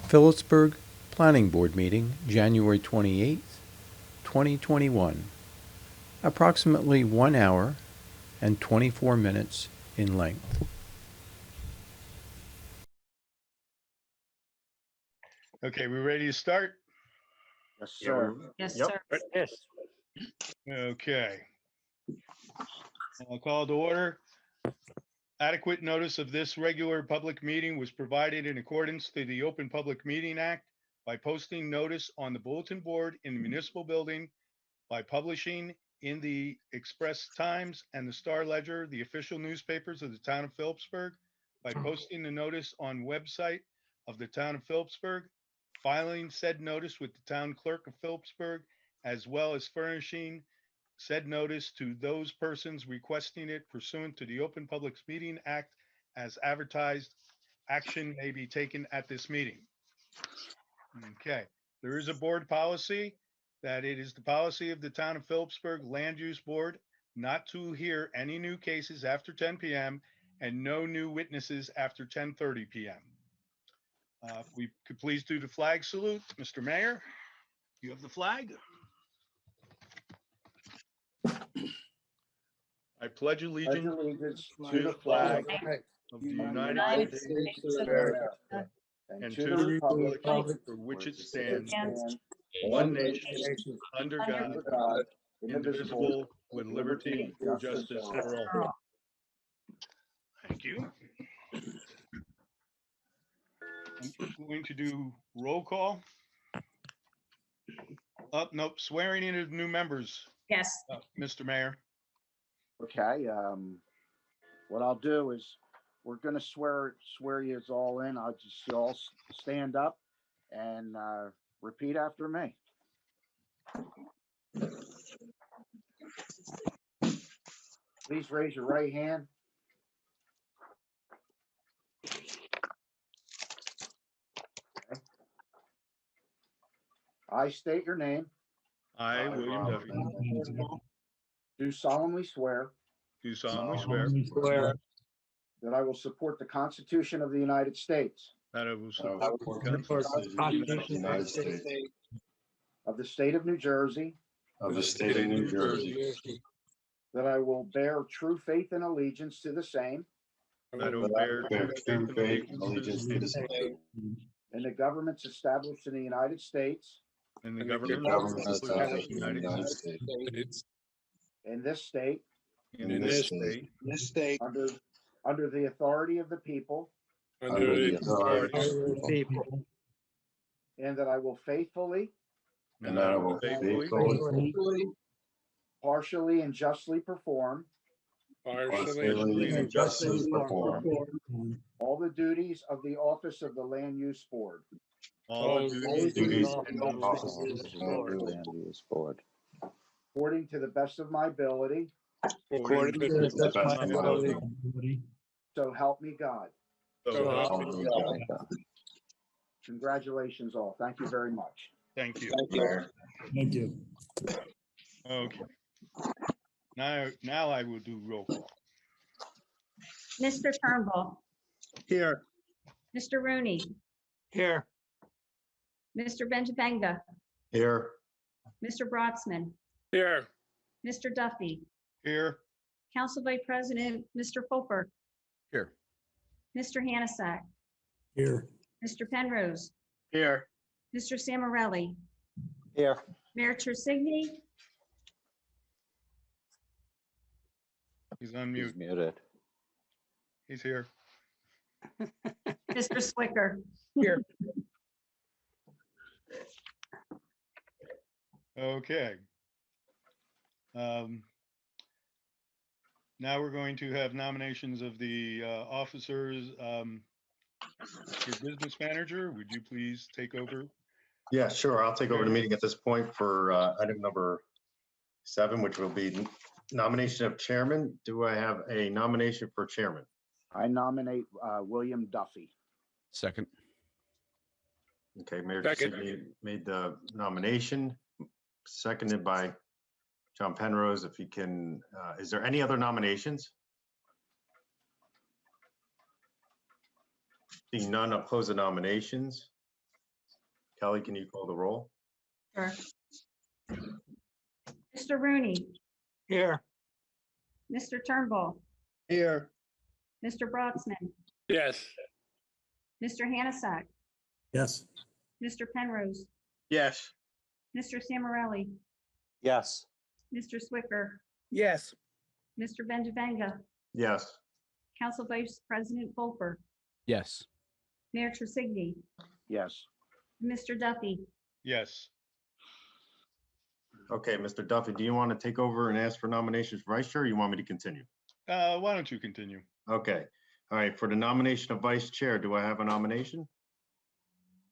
Phillipsburg Planning Board meeting, January 28th, 2021. Approximately 1 hour and 24 minutes in length. Okay, we ready to start? Yes, sir. Yes, Yep. sir. Yes. Okay. I'll call to order. Adequate notice of this regular public meeting was provided in accordance to the Open Public Meeting Act by posting notice on the bulletin board in the municipal building, by publishing in the Express Times and the Star Ledger, the official newspapers of the town of Phillipsburg, by posting the notice on website of the town of Phillipsburg, filing said notice with the town clerk of Phillipsburg, as well as furnishing said notice to those persons requesting it pursuant to the Open Public Meeting Act as advertised. Action may be taken at this meeting. Okay, there is a board policy that it is the policy of the town of Phillipsburg Land Use Board not to hear any new cases after 10 p.m. and no new witnesses after 10:30 p.m. If we could please do the flag salute. Mr. Mayor, you have the flag. I pledge allegiance To the flag of the United States of America and to the republic for which it stands, one nation, under God, indivisible, with liberty and justice for all. Thank you. I'm going to do roll call. Nope, swearing in of new members, Yes. Mr. Mayor. Okay, what I'll do is we're gonna swear you all in. I'll just you all stand up and repeat after me. Please raise your right hand. Okay. I state your name. I, William Duffy, Do solemnly swear do solemnly swear that I will support the Constitution of the United States, that I will support the Constitution of the United States, of the state of New Jersey, of the state of New Jersey, that I will bear true faith and allegiance to the same, that I will bear true faith and allegiance to the same, and the governments established in the United States, and the government established in the United States, in this state, and in this state, under the authority of the people, under the authority of the people, and that I will faithfully, and that I will faithfully, partially and justly perform partially and justly perform all the duties of the office of the Land Use Board, all the duties and offices of the Land Use Board. according to the best of my ability, according to the best of my ability. so help me God. So help me God. Congratulations all. Thank you very much. Thank you. Mayor. Thank you. Okay. Now I will do roll call. Mr. Turnbull, Here. Mr. Rooney, Here. Mr. Benjabenga, Here. Mr. Brotsman, Here. Mr. Duffy, Here. Council Vice President, Mr. Fulper, Here. Mr. Hanasak, Here. Mr. Penrose, Here. Mr. Samarelli, Here. Mayor Tersigni, He's on mute. He's muted. He's here. Mr. Swicker. Here. Okay. Now we're going to have nominations of the officers. Your business manager, would you please take over? Yeah, sure. I'll take over the meeting at this point for item number 7, which will be nomination of chairman. Do I have a nomination for chairman? I nominate William Duffy. Second. Okay, Mayor Tersigni made the nomination, seconded by John Penrose. If you can, is there any other nominations? Seeing none, I'll close the nominations. Kelly, can you call the roll? Sure. Mr. Rooney, Here. Mr. Turnbull, Here. Mr. Brotsman, Yes. Mr. Hanasak, Yes. Mr. Penrose, Yes. Mr. Samarelli, Yes. Mr. Swicker, Yes. Mr. Benjavenga, Yes. Council Vice President Volper, Yes. Mayor Tresigny, Yes. Mr. Duffy. Yes. Okay, Mr. Duffy, do you want to take over and ask for nominations for vice chair, or you want me to continue? Why don't you continue? Okay, all right, for the nomination of vice chair, do I have a nomination?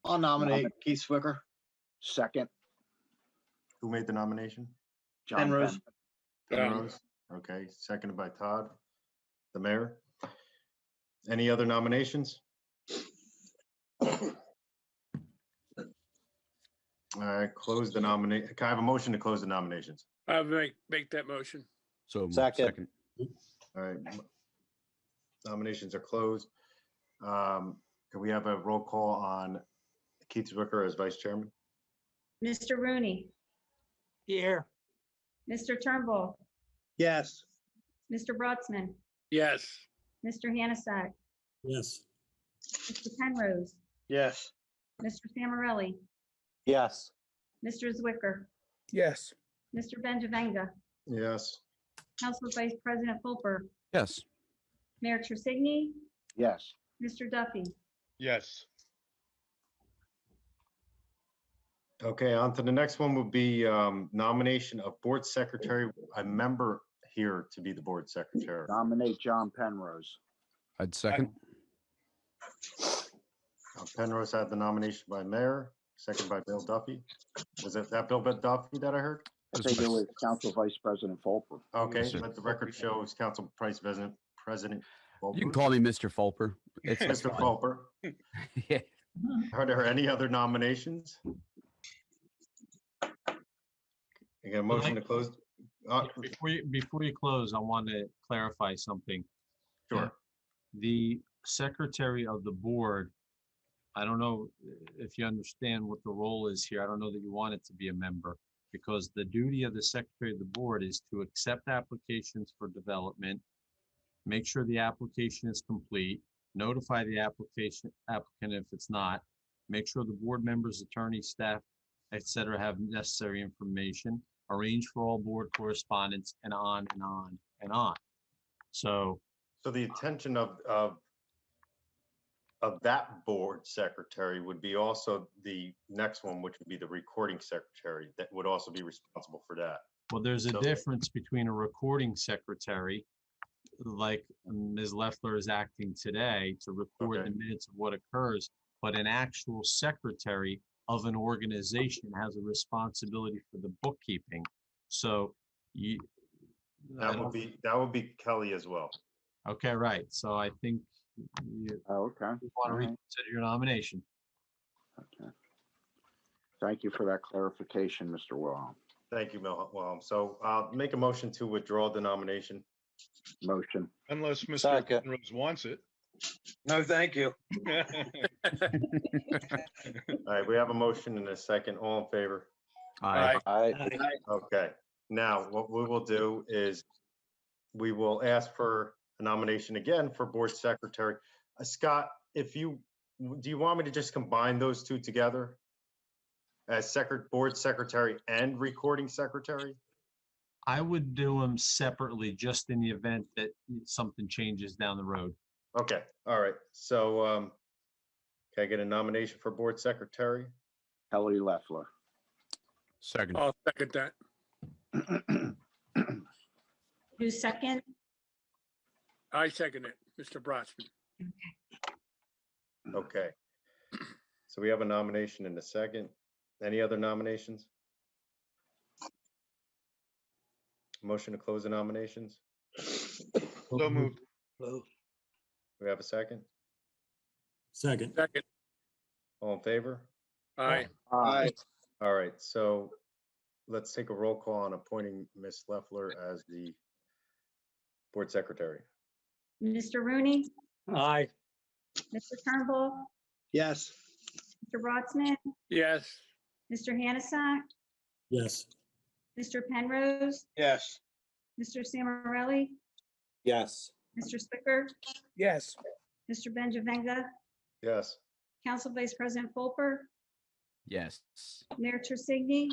I'll nominate Keith Swicker. Second, Who made the nomination? John Penrose. Penrose. Okay, seconded by Todd, the mayor. Any other nominations? All right, close the nominate. Can I have a motion to close the nominations? I'll make that motion. So moved. Second. All right. Nominations are closed. Can we have a roll call on Keith Zwicker as vice chairman? Mr. Rooney, Here. Mr. Turnbull, Yes. Mr. Brotsman, Yes. Mr. Hanasak, Yes. Mr. Penrose, Yes. Mr. Samarelli, Yes. Mr. Zwicker, Yes. Mr. Benjavenga, Yes. Council Vice President Volper, Yes. Mayor Tresigny, yes. Mr. Duffy. Yes. Okay, on to the next one would be nomination of board secretary, a member here to be the board secretary. Nominate John Penrose. I'd second. Penrose had the nomination by mayor, second by Bill Duffy. Was it that Bill Duffy that I heard? I think it was Council Vice President Volper. Okay, Yes, sir. let the record show it's Council Vice President. You can call me Mr. Fulper. It's Mr. fine. Fulper. Yeah. Are there any other nominations? You got a motion to close? Before you close, I want to clarify something. Sure. The secretary of the board, I don't know if you understand what the role is here. I don't know that you want it to be a member, because the duty of the secretary of the board is to accept applications for development, make sure the application is complete, notify the applicant if it's not, make sure the board members, attorney, staff, etc. have necessary information, arrange for all board correspondence, and on and on and on. So So the intention of that board secretary would be also the next one, which would be the recording secretary, that would also be responsible for that. well, there's a So- difference between a recording secretary, like Ms. Leffler is acting today, to record Okay. the minutes of what occurs, but an actual secretary of an organization has a responsibility for the bookkeeping. So you. I That don't- would be Kelly as well. Okay, right. So I think you Oh, okay. want to All right. reconsider your nomination. Okay. Thank you for that clarification, Mr. Wilhelm. Thank you, Wilhelm. So I'll make a motion to withdraw the nomination. Motion. Unless Mr. Second. Penrose wants it. No, thank you. All right, we have a motion and a second. All in favor? Aye. Okay, now what we will do is we will ask for a nomination again for board secretary. Scott, do you want me to just combine those two together? As board secretary and recording secretary? I would do them separately, just in the event that something changes down the road. Okay, all right. So can I get a nomination for board secretary? Kelly Leffler. Second. I'll second that. Who's second? I second it, Mr. Brotsman. Okay. So we have a nomination in a second. Any other nominations? Motion to close the nominations? So moved. We have a second? Second. Second. All in favor? Aye. Aye. All right, so let's take a roll call on appointing Ms. Leffler as the board secretary. Mr. Rooney, Aye. Mr. Turnbull, Yes. Mr. Brotsman, yes, Mr. Hannaford, Yes. Mr. Penrose, Yes. Mr. Samarelli, Yes. Mr. Zwicker, yes, Mr. Benjavenga, Yes. Council Vice President Fulper, Yes. Mayor Tersigni,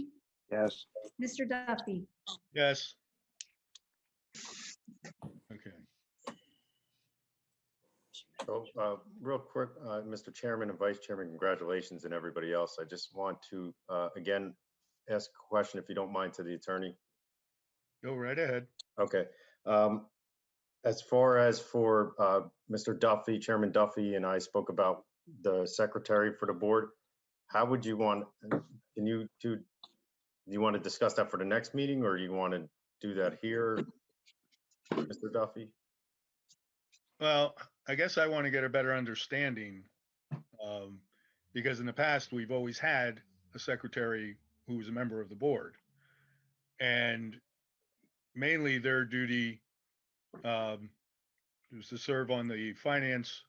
Yes. Mr. Duffy. Yes. Okay. So, real quick, Mr. Chairman and Vice Chairman, congratulations and everybody else. I just want to, again, ask a question, if you don't mind, to the attorney. Go right ahead. Okay. As far as for Mr. Duffy, Chairman Duffy and I spoke about the secretary for the board, how would you want, can you do you want to discuss that for the next meeting, or you want to do that here, Mr. Duffy? Well, I guess I want to get a better understanding, because in the past, we've always had a secretary who was a member of the board. And mainly their duty was to serve on the finance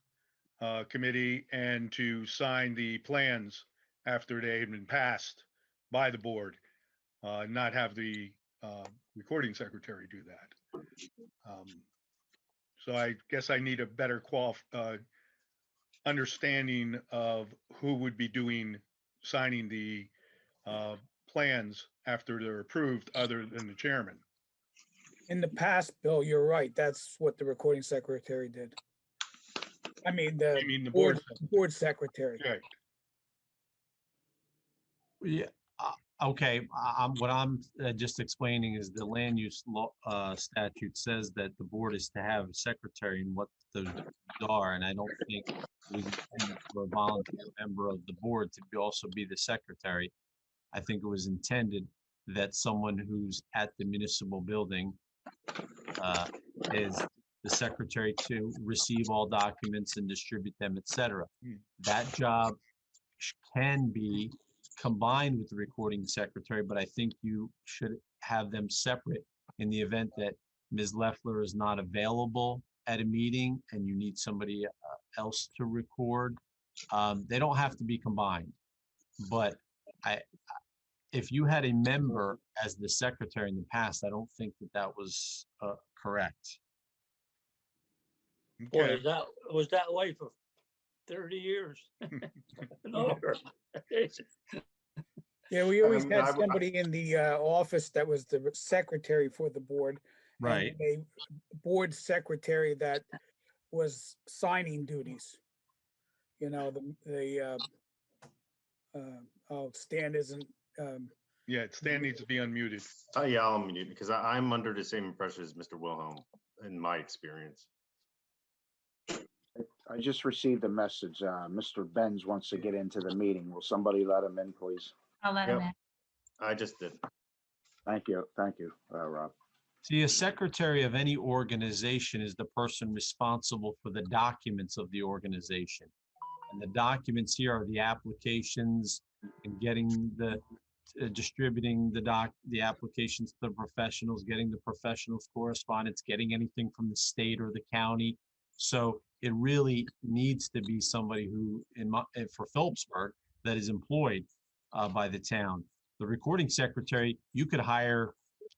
committee and to sign the plans after they had been passed by the board, not have the recording secretary do that. So I guess I need a better understanding of who would be signing the plans after they're approved, other than the chairman. In the past, Bill, you're right. That's what the recording secretary did. I mean, I mean, the board. board secretary. Right. Yeah, okay, what I'm just explaining is the land use law statute says that the board is to have a secretary and what those are, and I don't think it was intended for a volunteer member of the board to also be the secretary. I think it was intended that someone who's at the municipal building is the secretary to receive all documents and distribute them, etc. That job can be combined with the recording secretary, but I think you should have them separate in the event that Ms. Leffler is not available at a meeting and you need somebody else to record. They don't have to be combined, but if you had a member as the secretary in the past, I don't think that was correct. boy, Okay. that was that way for 30 years. and over. Yeah, we always mean, had somebody in the office that was the secretary for the board. and Right. A board secretary that was signing duties. You know, Stan isn't, Yeah, Stan needs to be unmuted. Yeah, I'll mute because I'm under the same impression as Mr. Wilhelm in my experience. I just received a message. Mr. Benz wants to get into the meeting. Will somebody let him in, please? I'll let him Yep. in. I just did. Thank you. Thank you, Rob. See, a secretary of any organization is the person responsible for the documents of the organization. And the documents here are the applications and getting distributing the applications to the professionals, getting the professionals correspondence, getting anything from the state or the county. So it really needs to be somebody who, for Phillipsburg, that is employed by the town. The recording secretary, you could hire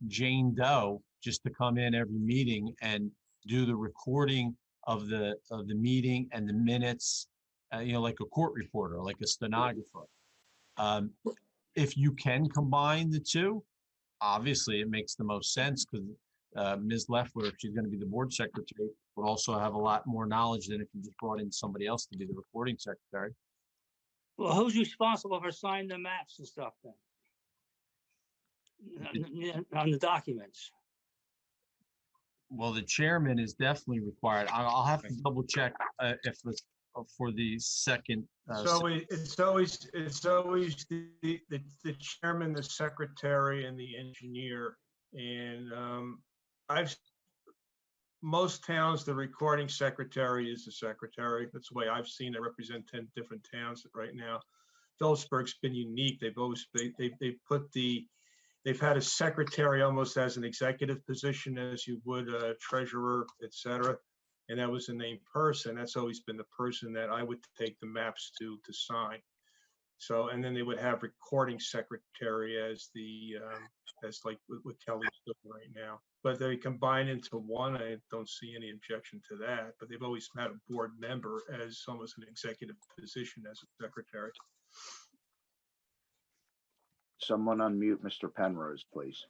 Jane Doe just to come in every meeting and do the recording of the meeting and the minutes, like a court reporter, like a stenographer. If you can combine the two, obviously it makes the most sense because Ms. Leffler, if she's going to be the board secretary, would also have a lot more knowledge than if you just brought in somebody else to be the recording secretary. Well, who's responsible for signing the maps and stuff then? On the documents? Well, the chairman is definitely required. I'll have to double check if the for the second. It's always the chairman, the secretary, and the engineer. And most towns, the recording secretary is the secretary. That's the way I've seen it. I represent 10 different towns right now. Phillipsburg's been unique. They've had a secretary almost as an executive position, as you would a treasurer, etc. And that was the named person. That's always been the person that I would take the maps to sign. So, and then they would have recording secretary as the, as like what Kelly's doing right now. But they combine into one. I don't see any objection to that, but they've always had a board member as almost an executive position as a secretary. Someone unmute Mr. Penrose, please.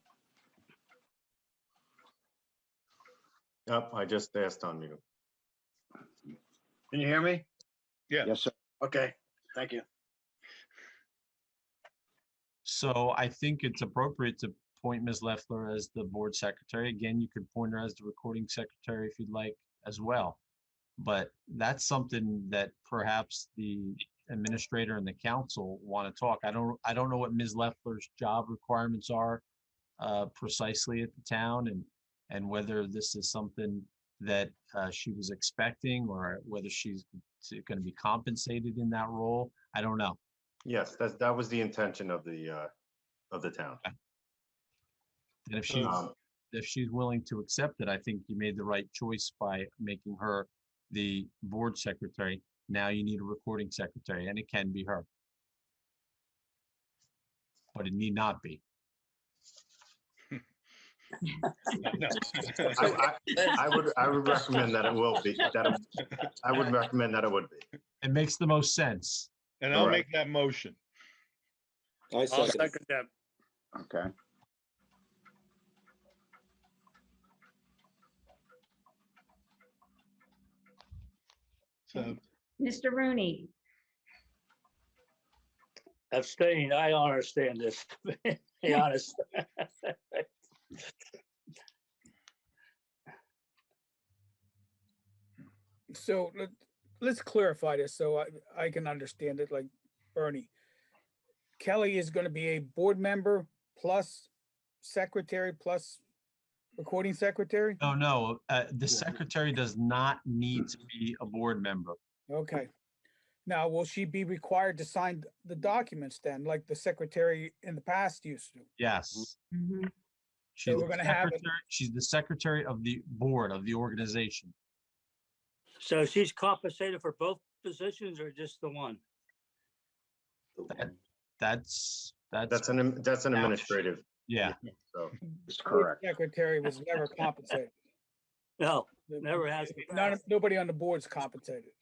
Yep, I just asked on you. Can you hear me? Yeah. Yes, sir. Okay, thank you. So I think it's appropriate to appoint Ms. Leffler as the board secretary. Again, you could appoint her as the recording secretary if you'd like as well. But that's something that perhaps the administrator and the council want to talk. I don't know what Ms. Leffler's job requirements are precisely at the town, and whether this is something that she was expecting, or whether she's going to be compensated in that role. I don't know. Yes, that was the intention of the town. And if she's willing to accept it, I think you made the right choice by making her the board secretary. Now you need a recording secretary, and it can be her. But it need not be. No. I would recommend that it will be. I would recommend that it would be. It makes the most sense. And I'll Correct. make that motion. I'll second that. Okay. So, Mr. Rooney, Abstain. I don't understand this. Be honest. So let's clarify this so I can understand it like Bernie. Kelly is going to be a board member plus secretary plus recording secretary? No, the secretary does not need to be a board member. Okay. Now, will she be required to sign the documents then, like the secretary in the past used to? Yes. Mhm. She's So we're the gonna have it- secretary- She's the secretary of the board of the organization. So she's compensated for both positions or just the one? That's That's an administrative. yeah. So It's Board correct. Secretary was never compensated. No, never has. Nobody on the board's compensated.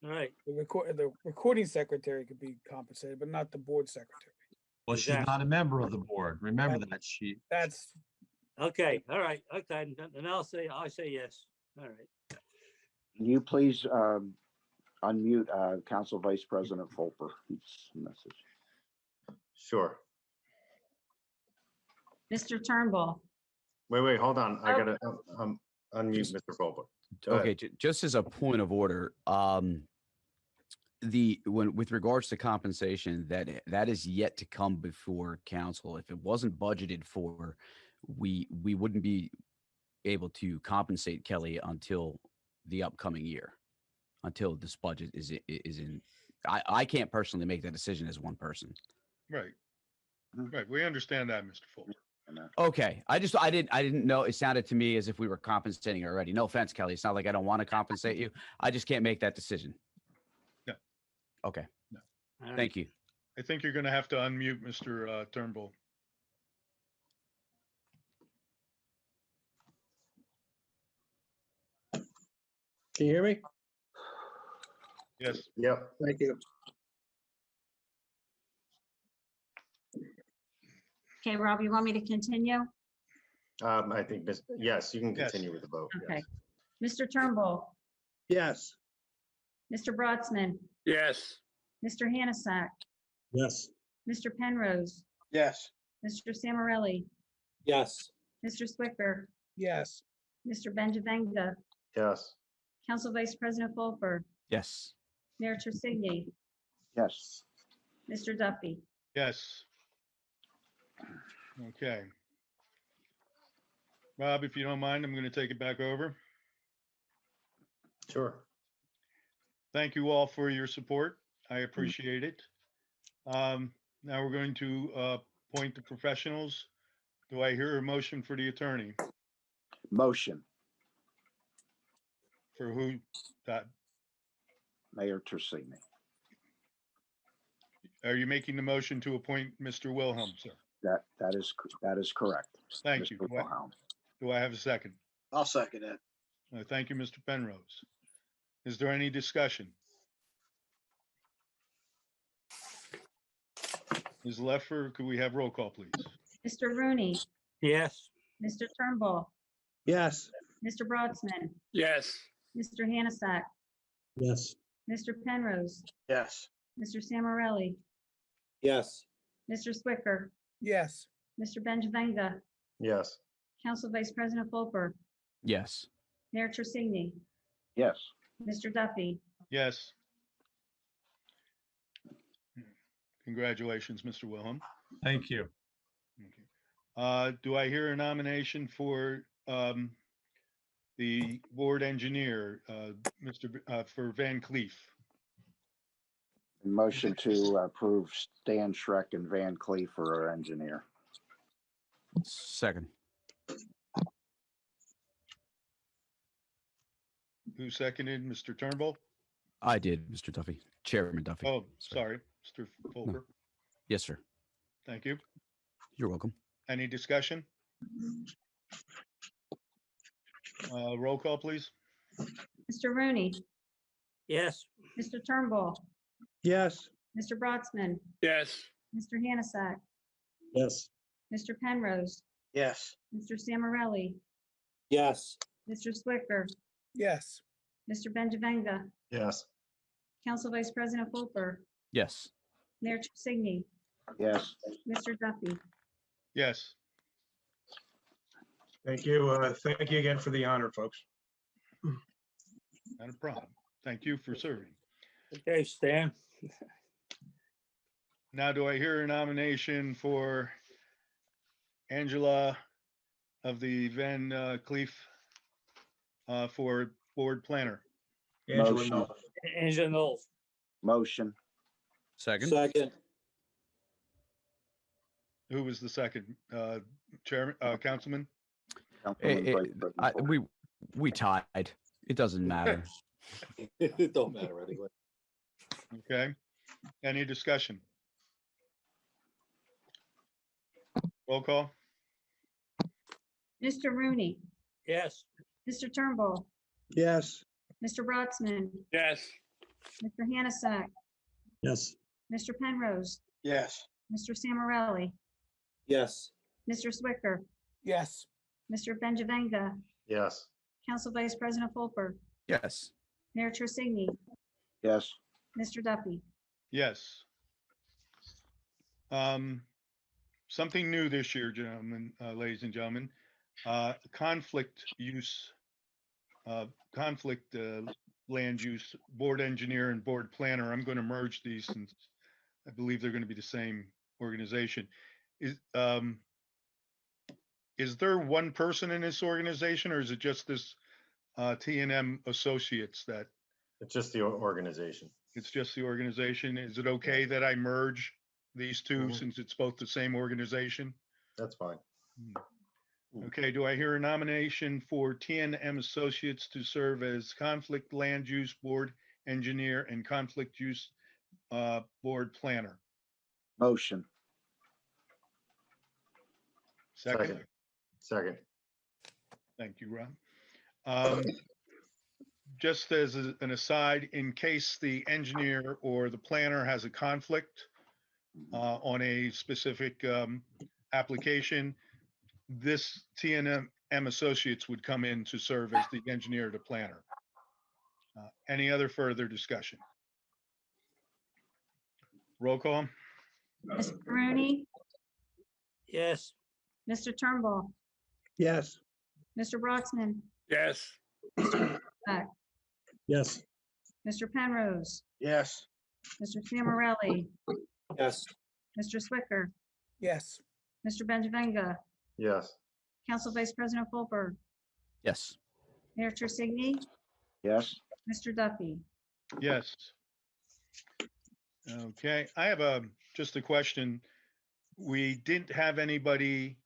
All right. The recording secretary could be compensated, but not the board secretary. Well, she's not a member of the board. Remember that she. That's, Okay, all right, okay, and I say yes. All right. Can you please unmute Council Vice President Fulper? His message. sure. Mr. Turnbull, Wait, hold on. I gotta unmute Mr. Colbert. Go ahead. Okay, just as a point of order, with regards to compensation, that is yet to come before council. If it wasn't budgeted for, we wouldn't be able to compensate Kelly until the upcoming year, until this budget is in. I can't personally make that decision as one person. right. Right. We understand that, Mr. Fuller. Okay, I didn't know. It sounded to me as if we were compensating already. No offense, Kelly. It's not like I don't want to compensate you. I just can't make that decision. No. Okay. All right. Thank you. I think you're going to have to unmute Mr. Turnbull. Can you hear me? Yes. Yep. Thank you. okay, Rob, you want me to continue? I think yes, you can Yes. continue with the vote. Okay. Yes. Mr. Turnbull, Yes. Mr. Brodsman, Yes. Mr. Hanasak, Yes. Mr. Penrose, Yes. Mr. Samarelli, Yes. Mr. Swicker, yes. Mr. Benjavenga, Yes. Council Vice President Fulper, Yes. Mayor Tersigni, Yes. Mr. Duffy. Yes. Okay. Rob, if you don't mind, I'm going to take it back over. Sure. Thank you all for your support. I appreciate it. Now we're going to appoint the professionals. Do I hear a motion for the attorney? Motion, For who? That, Mayor Tersigni. Are you making the motion to appoint Mr. Wilhelm, sir? That is correct. Thank you. Mr. Wilhelm. Do I have a second? I'll second it. Thank you, Mr. Penrose. Is there any discussion? Ms. Leffer, could we have roll call, please? Mr. Rooney, yes, Mr. Turnbull, Yes. Mr. Broadsman, yes, Mr. Hanasak, Yes. Mr. Penrose, Yes. Mr. Sammarelli, Yes. Mr. Swicker, yes, Mr. Benjavenga, Yes. Council Vice President Fulper, Yes. Mayor Trussigny, Yes. Mr. Duffy. Yes. Congratulations, Mr. Wilhelm. Thank you. Do I hear a nomination for the board engineer, for Van Cleef? Motion to approve Stan Schreck and Van Cleef for our engineer. Second. Who seconded? Mr. Turnbull? I did, Mr. Duffy. Chairman Duffy. Oh, sorry, Mr. Fulper. Yes, sir. Thank you. You're welcome. Any discussion? Roll call, please. Mr. Rooney, yes, Mr. Turnbull, Yes. Mr. Broadsman, yes, Mr. Hanasak, Yes. Mr. Penrose, Yes. Mr. Sammarelli, Yes. Mr. Swicker, yes, Mr. Benjavenga, Yes. Council Vice President Fulper, Yes. Mayor Trussigny, Yes. Mr. Duffy. Yes. Thank you. Thank you again for the honor, folks. Not a problem. Thank you for serving. okay, Stan, Now, do I hear a nomination for Angela of the Van Cleef for board planner? Angela, Motion. no. Angela Knowles, Motion. Second. Second. Who was the second? Chairman, Councilman? Councilman Vice President Fulper. We tied. It doesn't matter. It don't matter anyway. Okay. Any discussion? Roll call? Mr. Rooney, yes, Mr. Turnbull, Yes. Mr. Broadsman, yes, Mr. Hanasak, Yes. Mr. Penrose, Yes. Mr. Sammarelli, Yes. Mr. Swicker, yes, Mr. Benjavenga, Yes. Council Vice President Fulper, Yes. Mayor Trussigny, Yes. Mr. Duffy. Yes. Something new this year, gentlemen, ladies and gentlemen, conflict land use, board engineer and board planner. I'm going to merge these since I believe they're going to be the same organization. Is there one person in this organization, or is it just this T&M Associates that It's just the organization. it's just the organization? Is it okay that I merge these two Mhm. since it's both the same organization? That's fine. Okay, do I hear a nomination for T&M Associates to serve as Conflict Land Use Board Engineer and Conflict Use Board Planner? Motion. Second? Second. Thank you, Rob. Just as an aside, in case the engineer or the planner has a conflict on a specific application, this T&M Associates would come in to serve as the engineer to planner. Any other further discussion? Roll call? Mr. Rooney, yes, Mr. Turnbull, Yes. Mr. Broadsman, yes, Yes. Mr. Penrose, Yes. Mr. Sammarelli, Yes. Mr. Swicker, yes, Mr. Benjavenga, Yes. Council Vice President Fulper, Yes. Mayor Trussigny, Yes. Mr. Duffy. Yes. Okay, I have just a question. We didn't have anybody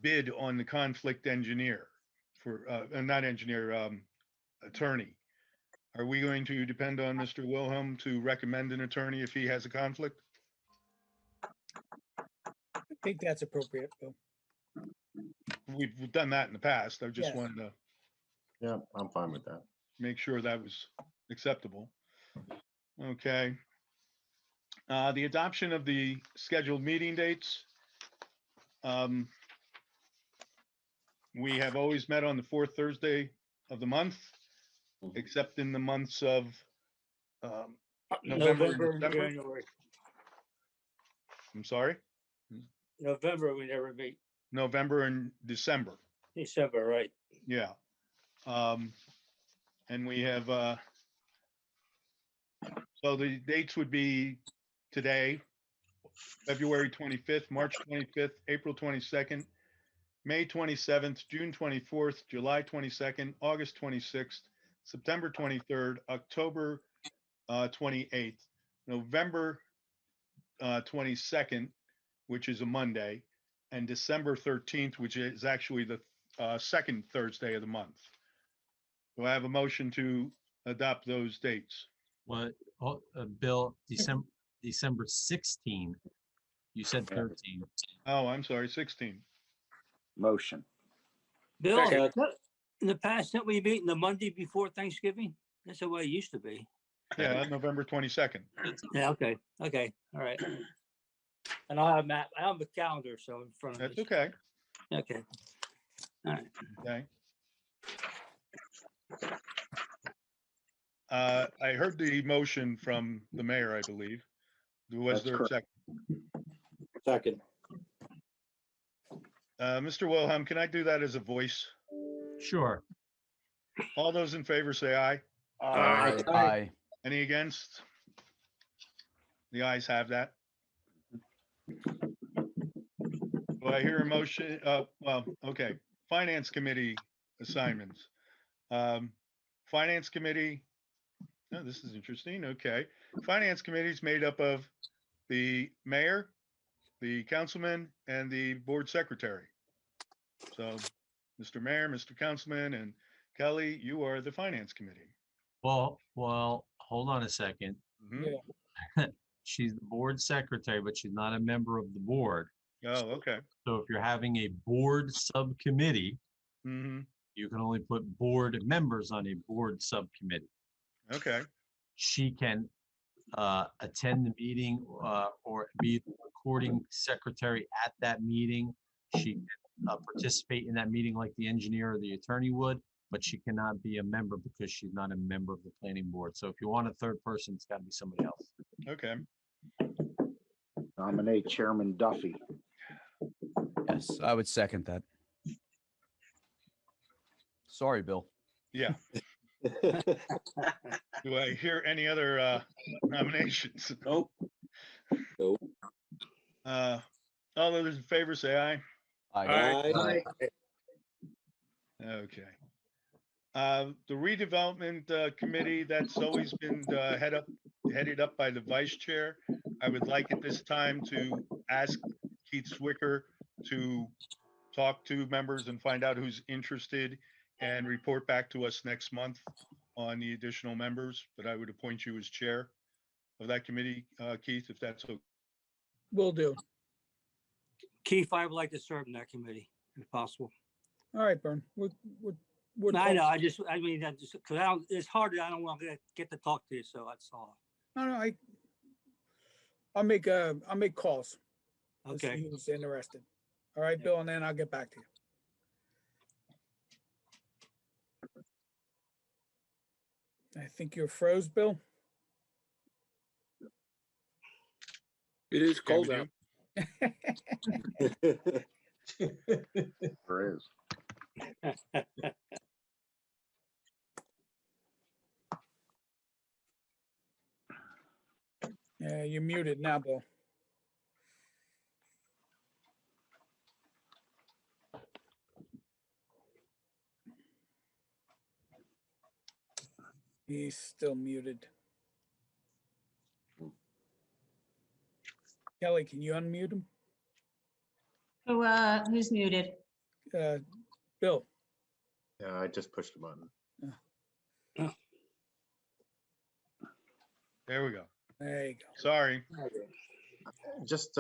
bid on the conflict engineer for, not engineer, attorney. Are we going to depend on Mr. Wilhelm to recommend an attorney if he has a conflict? I think that's appropriate, Bill. We've done that in the past. I just Yes. wanted to Yeah, I'm fine with that. make sure that was acceptable. Okay. The adoption of the scheduled meeting dates. We have always met on the fourth Thursday of the month, except in the months of November and November and December. January. I'm sorry, November, we never meet. November and December. December, right? Yeah. And we have, so the dates would be today, February 25th, March 25th, April 22nd, May 27th, June 24th, July 22nd, August 26th, September 23rd, October 28th, November 22nd, which is a Monday, and December 13th, which is actually the second Thursday of the month. Do I have a motion to adopt those dates? What, Bill, December 16, you said 13. Oh, I'm sorry, 16. Motion. Bill, Second. in the past, didn't we meet the Monday before Thanksgiving? That's the way it used to be. Yeah, November 22nd. Yeah, okay, all right. And I have I have a calendar, so in front of That's me. okay. Okay. All right. Okay. I heard the motion from the mayor, I believe. Was That's there a correct. second? Second. Mr. Wilhelm, can I do that as a voice? Sure. All those in favor say aye. Aye. Aye. Any against? The ayes have that. Do I hear a motion? Well, okay. Finance Committee assignments. Finance Committee. Oh, this is interesting. Okay. Finance Committee is made up of the mayor, the councilman, and the board secretary. So, Mr. Mayor, Mr. Councilman, and Kelly, you are the Finance Committee. Well, hold on a second. Mhm. Yeah. She's the board secretary, but she's not a member of the board. Oh, okay. So if you're having a board subcommittee, Hmm. you can only put board members on a board subcommittee. Okay. She can attend the meeting or be the recording secretary at that meeting. She can participate in that meeting like the engineer or the attorney would, but she cannot be a member because she's not a member of the planning board. So if you want a third person, it's got to be somebody else. Okay. Nominate Chairman Duffy. Yes, I would second that. Sorry, Bill. Yeah. Do I hear any other nominations? Nope. Nope. All those in favor say aye. Aye. Okay. The redevelopment committee, that's always been headed up by the vice chair. I would like at this time to ask Keith Swicker to talk to members and find out who's interested and report back to us next month on the additional members, but I would appoint you as chair of that committee, Keith, if that's okay. Will do. Keith, I would like to serve in that committee if possible. All right, Bern. What I know, I mean, because it's hard, I don't want to get to talk to you, so that's all. No, I'll make calls. to see Okay. who's interested. All right, Bill, and then I'll get back to you. I think you're froze, Bill. It is cold we out. There is. Yeah, you're muted now, Bill. He's still muted. Kelly, can you unmute him? Who's muted? Bill. Yeah, I just pushed the button. There we go. There you go. Sorry. Just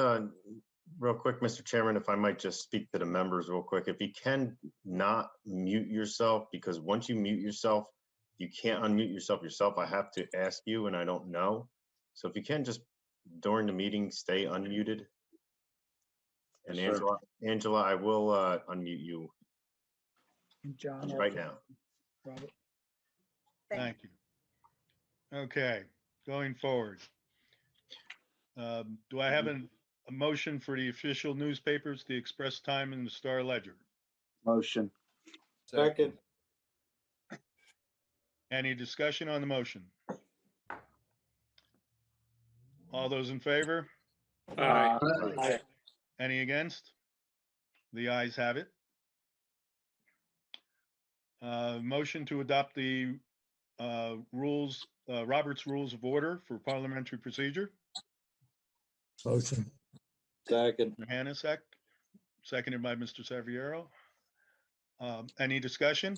real quick, Mr. Chairman, if I might just speak to the members real quick. If you can not mute yourself, because once you mute yourself, you can't unmute yourself. I have to ask you, and I don't know. So if you can just during the meeting, stay unmuted. And Yes, sir. Angela, I will unmute you And John. right also. now. Robert. Thank you. Okay, going forward. Do I have a motion for the official newspapers, the Express Time and the Star Ledger? Motion. Second. Any discussion on the motion? All those in favor? Aye. Aye. Any against? The ayes have it. Motion to adopt the rules, Robert's Rules of Order for Parliamentary Procedure. Motion. Second. Mr. Hanasek, seconded by Mr. Saviero. Any discussion?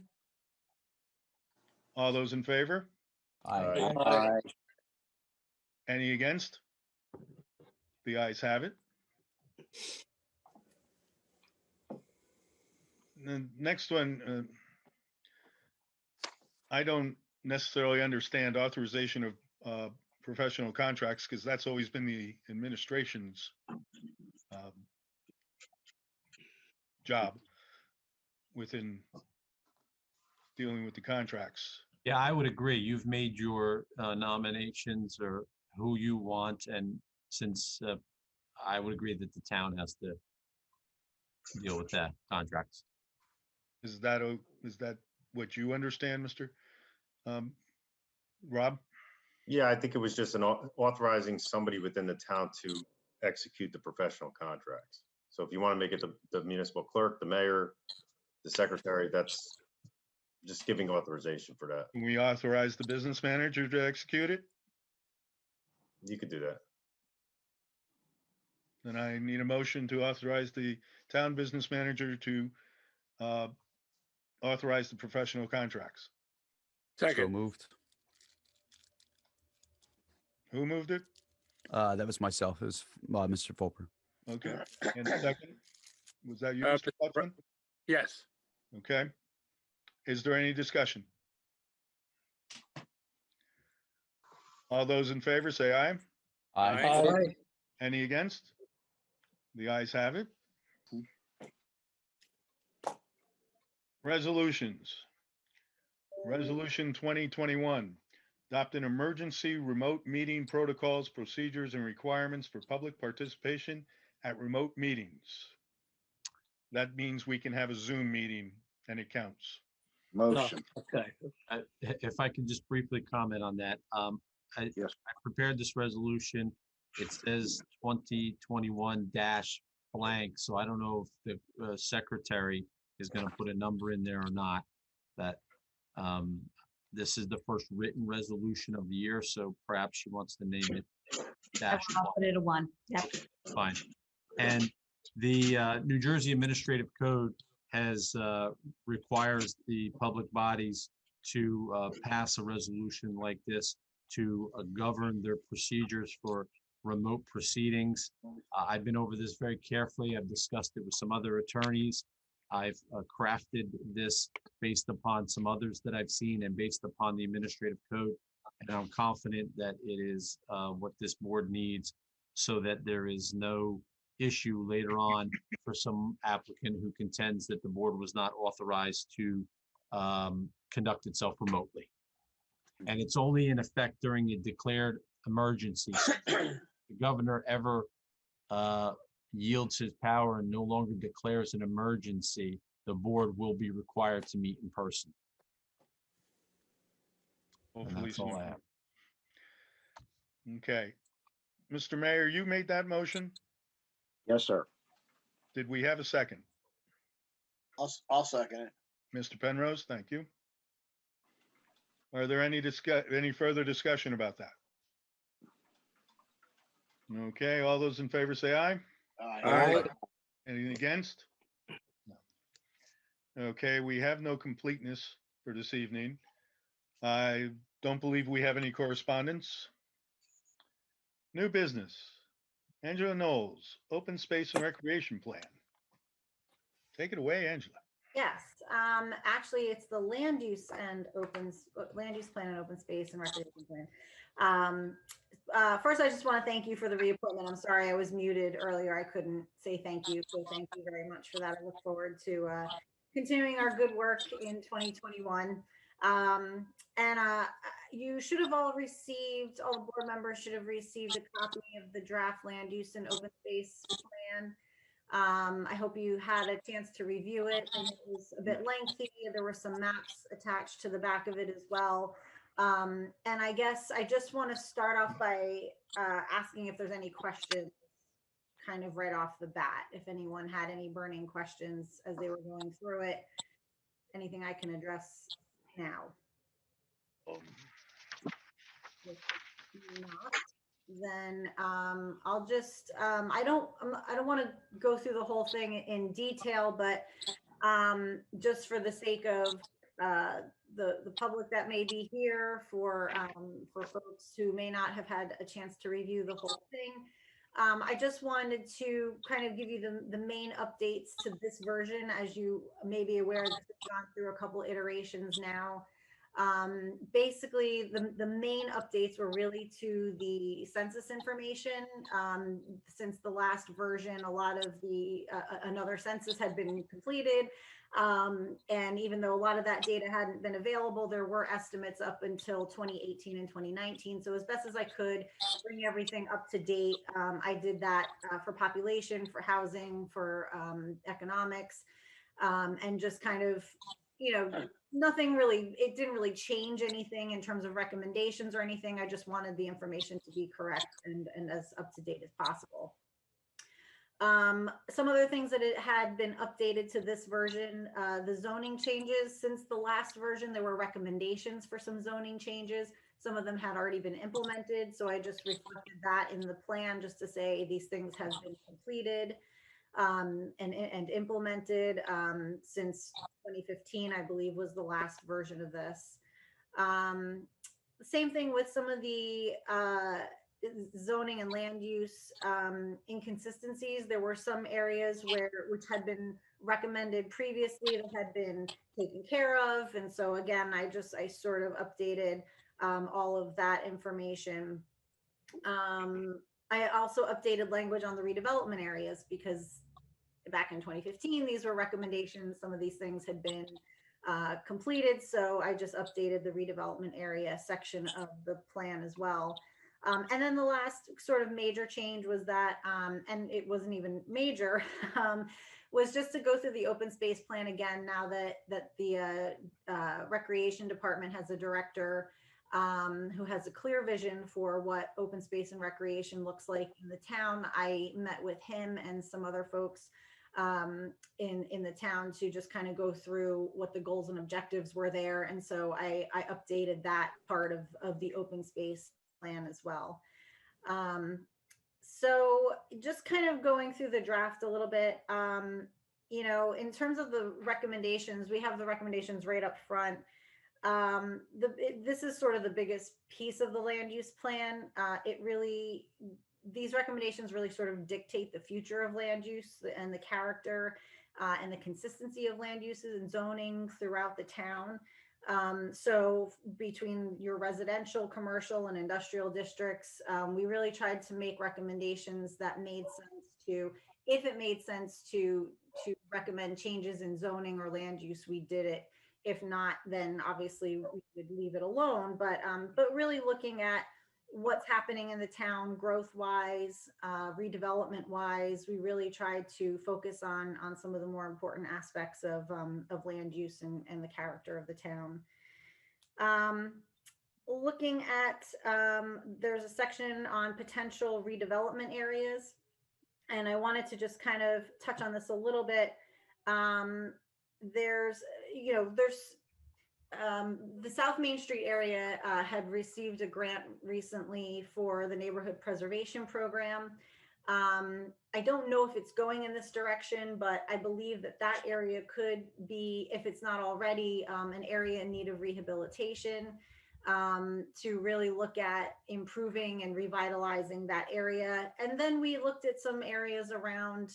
All those in favor? Aye. Aye. Any against? The ayes have it. The next one, I don't necessarily understand authorization of professional contracts because that's always been the administration's job within dealing with the contracts. Yeah, I would agree. You've made your nominations or who you want, and since I would agree that the town has to deal with that contracts. Is that what you understand, Mr. Rob? Yeah, I think it was just an authorizing somebody within the town to execute the professional contracts. So if you want to make it the municipal clerk, the mayor, the secretary, that's just giving authorization for that. Can we authorize the business manager to execute it? You could do that. Then I need a motion to authorize the town business manager to authorize the professional contracts. So moved. Who moved it? That was myself. It was Mr. Fulper. Okay. And second, was that you, Mr. Klutzman? Yes. Okay. Is there any discussion? All those in favor say aye. Aye. Any against? The ayes have it. Resolutions. Resolution 2021, adopt an emergency remote meeting protocols, procedures, and requirements for public participation at remote meetings. That means we can have a Zoom meeting and it counts. Motion. Okay. If I can just briefly comment on that, I prepared this resolution. It says 2021 dash blank, so I don't know if the secretary is going to put a number in there or not. That this is the first written resolution of the year, so perhaps she wants to name it dash I'll put it a 1. Yep. fine. And the New Jersey Administrative Code has requires the public bodies to pass a resolution like this to govern their procedures for remote proceedings. I've been over this very carefully. I've discussed it with some other attorneys. I've crafted this based upon some others that I've seen and based upon the administrative code. And I'm confident that it is what this board needs so that there is no issue later on for some applicant who contends that the board was not authorized to conduct itself remotely. And it's only in effect during a declared emergency. If the governor ever yields his power and no longer declares an emergency, the board will be required to meet in person. And Hopefully that's all soon. I have. Okay. Mr. Mayor, you made that motion? Yes, sir. Did we have a second? I'll second it. Mr. Penrose, thank you. Are there any further discussion about that? Okay, all those in favor say aye. Aye. Anything against? No. Okay, we have no completeness for this evening. I don't believe we have any correspondence. New business. Angela Knowles, Open Space and Recreation Plan. Take it away, Angela. Yes, actually, it's the land use and land use plan and open space and recreation plan. First, I just want to thank you for the reappointment. I'm sorry I was muted earlier. I couldn't say thank you, so thank you very much for that. I look forward to continuing our good work in 2021. You should have all the board members should have received a copy of the draft land use and open space plan. I hope you had a chance to review it. And it was a bit lengthy. There were some maps attached to the back of it as well. And I guess I just want to start off by asking if there's any questions kind of right off the bat. If anyone had any burning questions as they were going through it, anything I can address now. If not, then I'll just I don't want to go through the whole thing in detail, but just for the sake of the public that may be here, for folks who may not have had a chance to review the whole thing, I just wanted to kind of give you the main updates to this version. As you may be aware, this has gone through a couple iterations now. Basically, the main updates were really to the census information. Since the last version, a lot of another census had been completed. And even though a lot of that data hadn't been available, there were estimates up until 2018 and 2019. So as best as I could bring everything up to date, I did that for population, for housing, for economics, and just kind of, nothing really, it didn't really change anything in terms of recommendations or anything. I just wanted the information to be correct and as up to date as possible. Some other things that it had been updated to this version, the zoning changes. Since the last version, there were recommendations for some zoning changes. Some of them had already been implemented, so I just reflected that in the plan just to say these things have been completed and implemented since 2015, I believe, was the last version of this. Same thing with some of the zoning and land use inconsistencies. There were some areas which had been recommended previously that had been taken care of, and so again, I sort of updated all of that information. I also updated language on the redevelopment areas because back in 2015, these were recommendations. Some of these things had been completed, so I just updated the redevelopment area section of the plan as well. And then the last sort of major change was that, and it wasn't even major, was just to go through the open space plan again now that the recreation department has a director who has a clear vision for what open space and recreation looks like in the town. I met with him and some other folks in the town to just kind of go through what the goals and objectives were there. And so I updated that part of the open space plan as well. So just kind of going through the draft a little bit, in terms of the recommendations, we have the recommendations right up front. This is sort of the biggest piece of the land use plan. These recommendations really sort of dictate the future of land use and the character and the consistency of land uses and zoning throughout the town. So between your residential, commercial, and industrial districts, we really tried to make recommendations that made sense if it made sense to recommend changes in zoning or land use, we did it. If not, then obviously we would leave it alone. But really looking at what's happening in the town growth-wise, redevelopment-wise, we really tried to focus on some of the more important aspects of land use and the character of the town. Looking at, there's a section on potential redevelopment areas, and I wanted to just kind of touch on this a little bit. There's the South Main Street area had received a grant recently for the neighborhood preservation program. I don't know if it's going in this direction, but I believe that area could be, if it's not already, an area in need of rehabilitation. to really look at improving and revitalizing that area. And then we looked at some areas around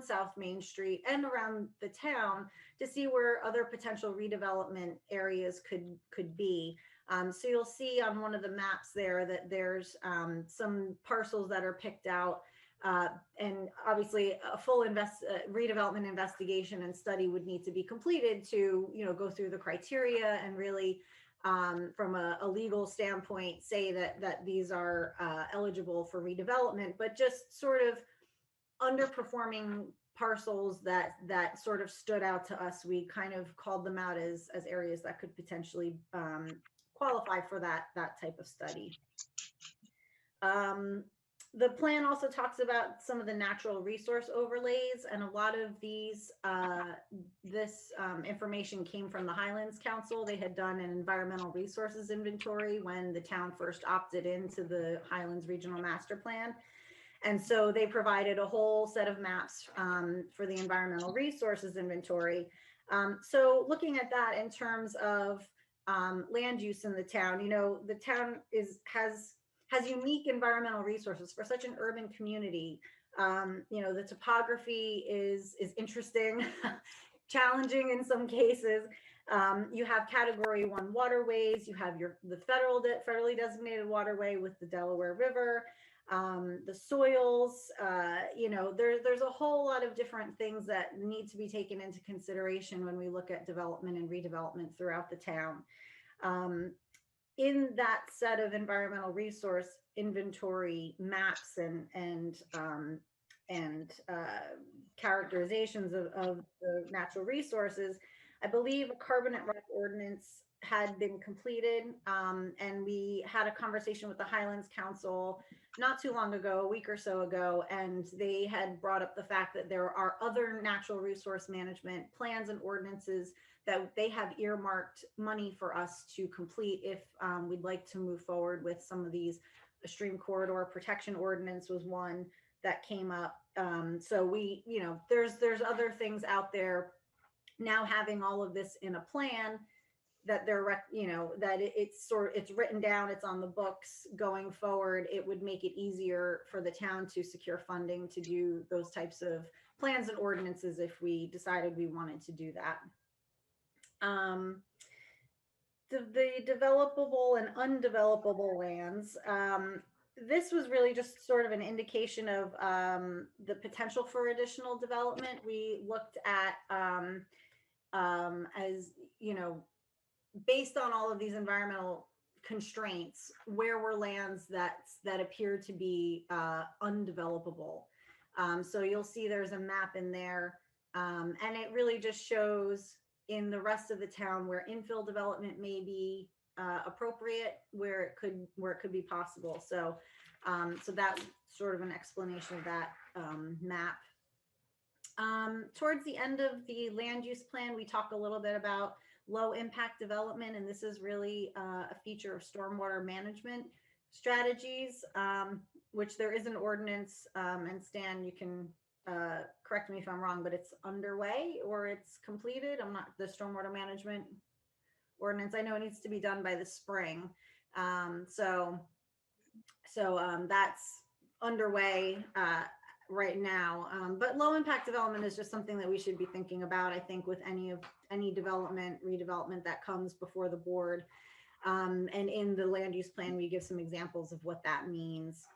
South Main Street and around the town to see where other potential redevelopment areas could be. So you'll see on one of the maps there that there's some parcels that are picked out. And obviously a full redevelopment investigation and study would need to be completed to, go through the criteria and really, from a legal standpoint, say that these are eligible for redevelopment, but just sort of underperforming parcels that sort of stood out to us. We kind of called them out as areas that could potentially qualify for that type of study. The plan also talks about some of the natural resource overlays, and a lot of these, this information came from the Highlands Council. They had done an environmental resources inventory when the town first opted into the Highlands Regional Master Plan. And so they provided a whole set of maps for the environmental resources inventory. So looking at that in terms of land use in the town, the town has unique environmental resources for such an urban community. The topography is interesting, challenging in some cases. You have Category 1 waterways. You have the federally designated waterway with the Delaware River. The soils, there's a whole lot of different things that need to be taken into consideration when we look at development and redevelopment throughout the town. In that set of environmental resource inventory maps and characterizations of the natural resources, I believe a carbonate rock ordinance had been completed, and we had a conversation with the Highlands Council not too long ago, a week or so ago, and they had brought up the fact that there are other natural resource management plans and ordinances that they have earmarked money for us to complete if we'd like to move forward with some of these. A stream corridor protection ordinance was one that came up. So we, there's other things out there now. Having all of this in a plan that it's written down, it's on the books going forward, it would make it easier for the town to secure funding to do those types of plans and ordinances if we decided we wanted to do that. The developable and undevelopable lands, this was really just sort of an indication of the potential for additional development. We looked at, as based on all of these environmental constraints, where were lands that appear to be undevelopable. So you'll see there's a map in there, and it really just shows in the rest of the town where infill development may be appropriate, where it could be possible. So that's sort of an explanation of that map. Towards the end of the land use plan, we talk a little bit about low impact development, and this is really a feature of stormwater management strategies, which there is an ordinance, and Stan, you can correct me if I'm wrong, but it's underway or it's completed. I'm not, the stormwater management ordinance, I know it needs to be done by the spring. So that's underway right now. But low impact development is just something that we should be thinking about, I think, with any development, redevelopment that comes before the board. And in the land use plan, we give some examples of what that means.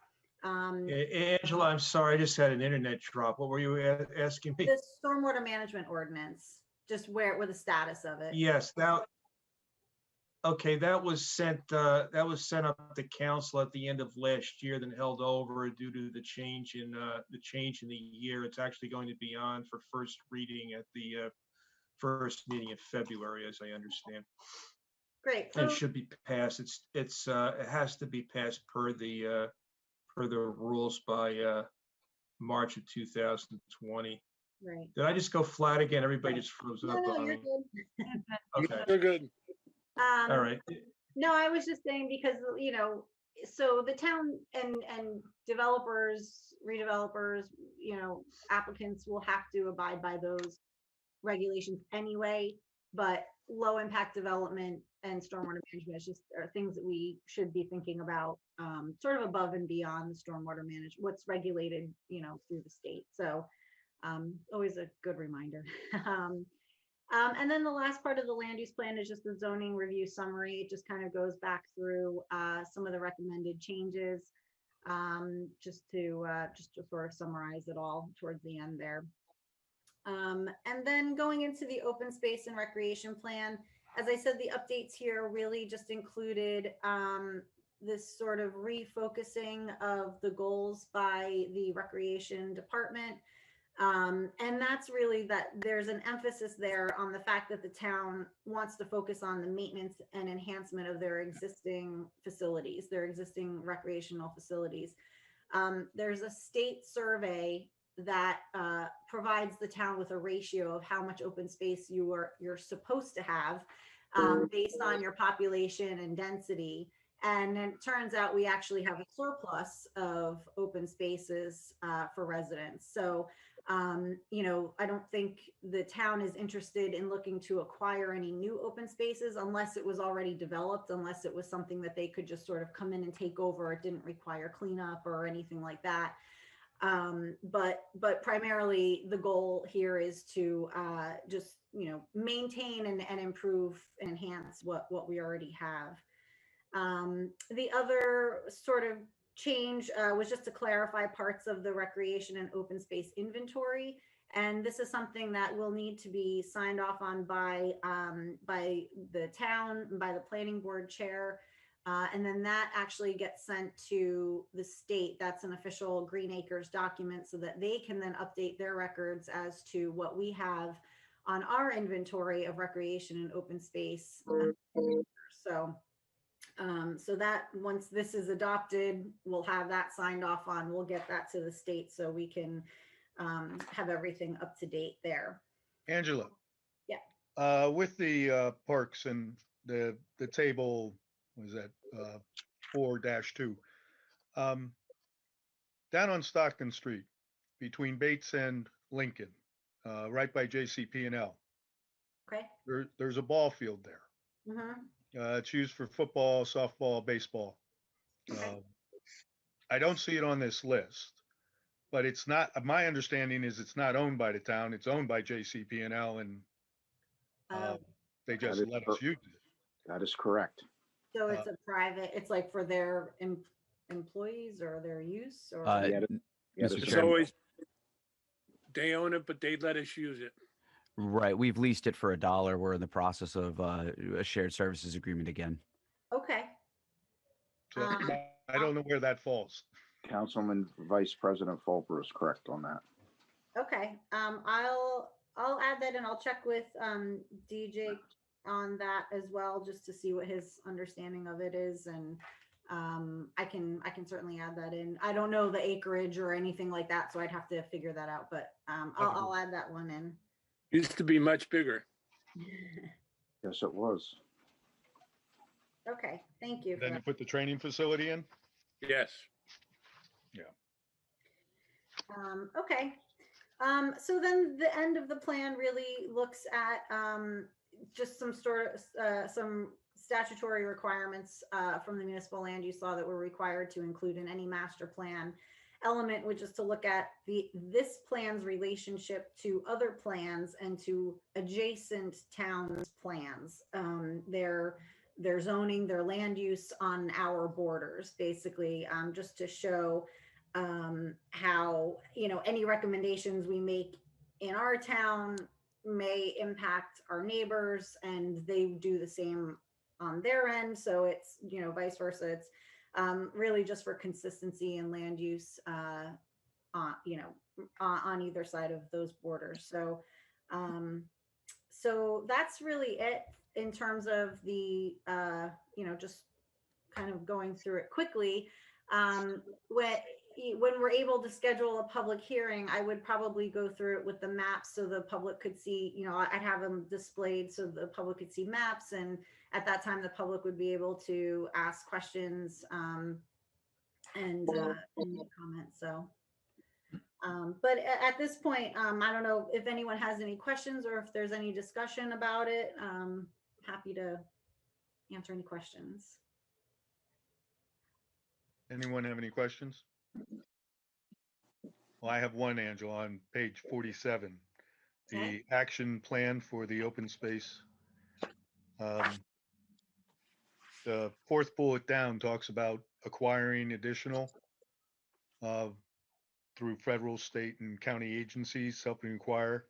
Angela, I'm sorry, I just had an internet drop. What were you asking me? The stormwater management ordinance, just where the status of it. Yes, okay, that was sent up to council at the end of last year, then held over due to the change in the year. It's actually going to be on for first reading at the first meeting in February, as I understand. Great. And it should be passed. It has to be passed per the rules by March of 2020. Right. Did I just go flat again? Everybody just froze up No, on you're me. good. Okay. You're good. All right. No, I was just saying because, so the town and developers, redevelopers, applicants will have to abide by those regulations anyway. But low impact development and stormwater management is just are things that we should be thinking about, sort of above and beyond the stormwater management, what's regulated, through the state. So always a good reminder. And then the last part of the land use plan is just the zoning review summary. It just kind of goes back through some of the recommended changes, just to sort of summarize it all towards the end there. And then going into the open space and recreation plan, as I said, the updates here really just included this sort of refocusing of the goals by the recreation department. And that's really that there's an emphasis there on the fact that the town wants to focus on the maintenance and enhancement of their existing facilities, their existing recreational facilities. There's a state survey that provides the town with a ratio of how much open space you're supposed to have based on your population and density. And it turns out we actually have a surplus of open spaces for residents. So, I don't think the town is interested in looking to acquire any new open spaces unless it was already developed, unless it was something that they could just sort of come in and take over. It didn't require cleanup or anything like that. But primarily the goal here is to just, maintain and improve and enhance what we already have. The other sort of change was just to clarify parts of the recreation and open space inventory. And this is something that will need to be signed off on by the town, by the planning board chair. And then that actually gets sent to the state. That's an official Green Acres document so that they can then update their records as to what we have on our inventory of recreation and open space. So that once this is adopted, we'll have that signed off on. We'll get that to the state so we can have everything up to date there. Angela. Yeah. With the parks and the table, was that 4-2? Down on Stockton Street, between Bates and Lincoln, right by JCP&L. Okay. There's a ball field there. Mm-hmm. It's used for football, softball, baseball. I don't see it on this list, but it's not, my understanding is it's not owned by the town. It's owned by JCP&L, and they just let us use it. That is correct. So it's a private, it's like for their employees or their use or? Mr. It's Chairman. always, they own it, but they let us use it. Right. We've leased it for $1. We're in the process of a shared services agreement again. Okay. So I don't know where that falls. Councilman Vice President Fulper is correct on that. Okay. I'll add that and I'll check with DJ on that as well, just to see what his understanding of it is. And I can certainly add that in. I don't know the acreage or anything like that, so I'd have to figure that out, but I'll add that one in. Used to be much bigger. Yes, it was. Okay, thank you. Then you put the training facility in? Yes. Yeah. Okay. So then the end of the plan really looks at just some sort of some statutory requirements from the municipal land use law that were required to include in any master plan element, which is to look at this plan's relationship to other plans and to adjacent towns' plans, their zoning, their land use on our borders, basically, just to show how, any recommendations we make in our town may impact our neighbors and they do the same on their end. So it's, vice versa. It's really just for consistency and land use on either side of those borders. So so that's really it in terms of the just kind of going through it quickly. When we're able to schedule a public hearing, I would probably go through it with the maps so the public could see, I'd have them displayed so the public could see maps, and at that time the public would be able to ask questions and make comments. So but at this point, I don't know if anyone has any questions or if there's any discussion about it. happy to answer any questions. Anyone have any questions? Well, I have one, Angela, on page 47, Okay. the action plan for the open space. The fourth bullet down talks about acquiring additional through federal, state, and county agencies helping acquire.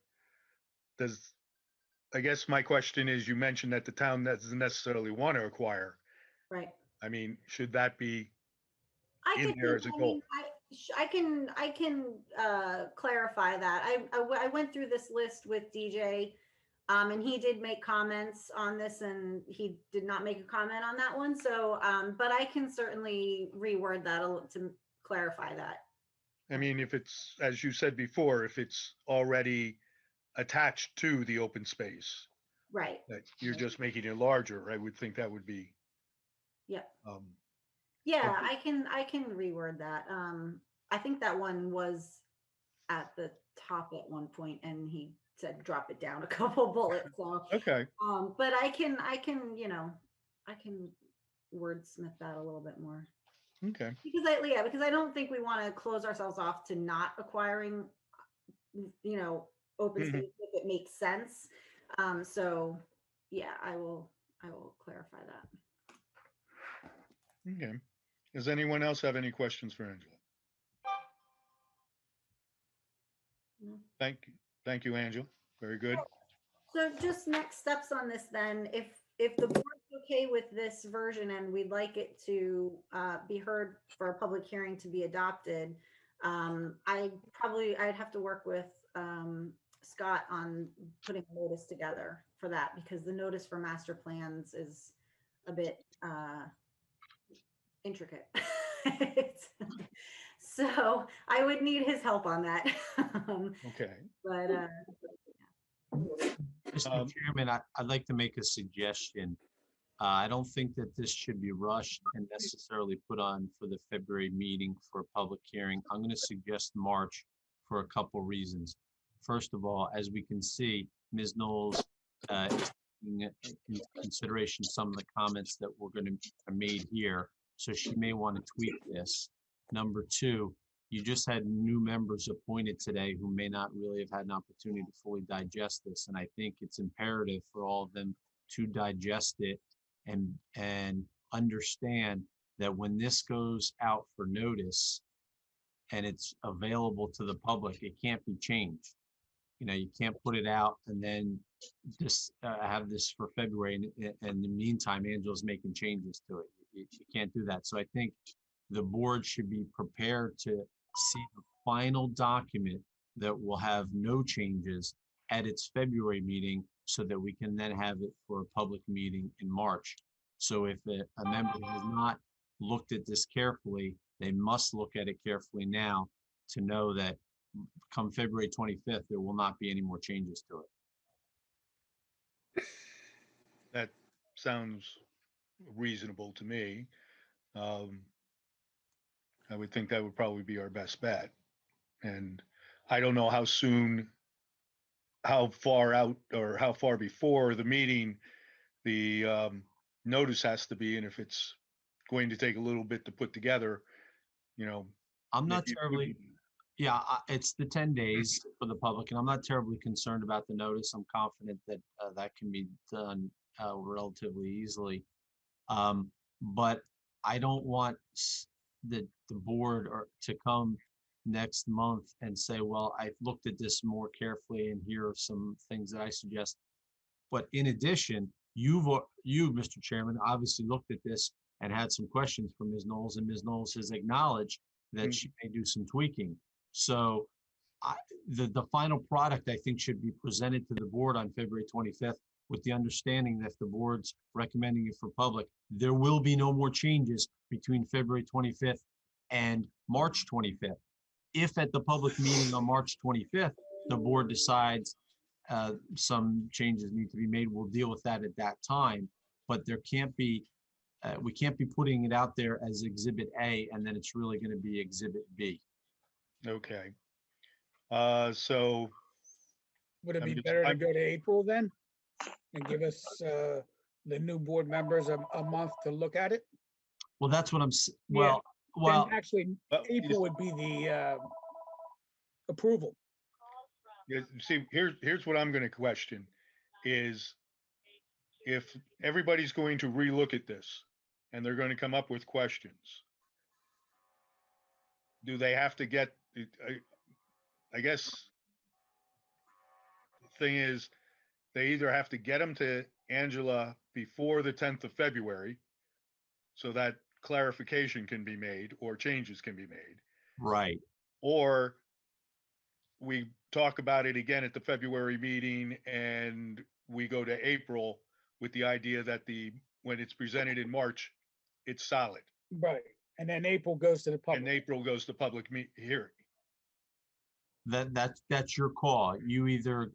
I guess my question is, you mentioned that the town doesn't necessarily want to acquire. Right. I mean, should that be I in can, there as a goal? I can clarify that. I went through this list with DJ, and he did make comments on this, and he did not make a comment on that one. So, but I can certainly reword that to clarify that. I mean, if it's, as you said before, if it's already attached to the open space, Right. that you're just making it larger, I would think that would be. Yep. Um, Yeah, okay. I can reword that. I think that one was at the top at one point, and he said drop it down a couple bullets. So Okay. but I can you know, I can wordsmith that a little bit more. Okay. Because I don't think we want to close ourselves off to not acquiring, you know, open space if it makes sense. So yeah, I will clarify that. Okay. Does anyone else have any questions for Angela? No. Thank you, Angela. Very good. So just next steps on this then, if the board's okay with this version and we'd like it to be heard for a public hearing to be adopted, I'd have to work with Scott on putting a notice together for that, because the notice for master plans is a bit intricate. So I would need his help on that. Okay. But Mr. Chairman, I'd like to make a suggestion. I don't think that this should be rushed and necessarily put on for the February meeting for a public hearing. I'm going to suggest March for a couple reasons. First of all, as we can see, Ms. Knowles is taking into consideration some of the comments that were going to be made here, so she may want to tweak this. Number two, you just had new members appointed today who may not really have had an opportunity to fully digest this, and I think it's imperative for all of them to digest it and understand that when this goes out for notice and it's available to the public, it can't be changed. You know, you can't put it out and then just have this for February, and in the meantime, Angela's making changes to it. You can't do that. So I think the board should be prepared to see the final document that will have no changes at its February meeting, so that we can then have it for a public meeting in March. So if a member has not looked at this carefully, they must look at it carefully now to know that come February 25th, there will not be any more changes to it. That sounds reasonable to me. I would think that would probably be our best bet. And I don't know how far out or how far before the meeting the notice has to be, and if it's going to take a little bit to put together, you know. I'm not terribly, it's the 10 days for the public, and I'm not terribly concerned about the notice. I'm confident that that can be done relatively easily. But I don't want the board to come next month and say, well, I've looked at this more carefully and here are some things that I suggest. But in addition, you, Mr. Chairman, obviously looked at this and had some questions from Ms. Knowles, and Ms. Knowles has acknowledged that she may do some tweaking. So the final product, I think, should be presented to the board on February 25th with the understanding that if the board's recommending it for public, there will be no more changes between February 25th and March 25th. If at the public meeting on March 25th, the board decides some changes need to be made, we'll deal with that at that time. But there can't be, we can't be putting it out there as Exhibit A and then it's really going to be Exhibit B. Okay. So would it be better to go to April then? And give us the new board members a month to look at it? Well, that's what Yeah. well, Then actually, Well, April would be the approval. you see, here's what I'm going to question is if everybody's going to relook at this and they're going to come up with questions, do they have to get, I guess the thing is, they either have to get them to Angela before the 10th of February so that clarification can be made or changes can be made, right. or we talk about it again at the February meeting and we go to April with the idea that when it's presented in March, it's solid. Right. And then April goes to the And public. April goes to public hearing. That's your call. You either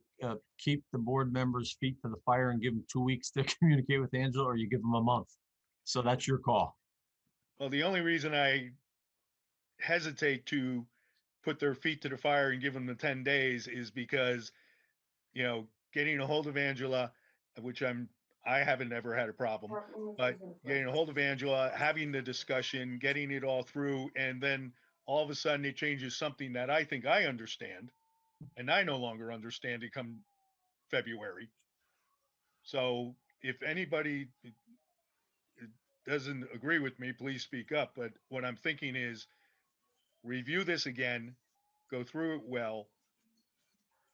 keep the board members' feet to the fire and give them 2 weeks to communicate with Angela, or you give them a month. So that's your call. Well, the only reason I hesitate to put their feet to the fire and give them the 10 days is because, getting a hold of Angela, which I haven't ever had a problem, but getting a hold of Angela, having the discussion, getting it all through, and then all of a sudden it changes something that I think I understand, and I no longer understand it come February. So if anybody doesn't agree with me, please speak up. But what I'm thinking is review this again, go through it well,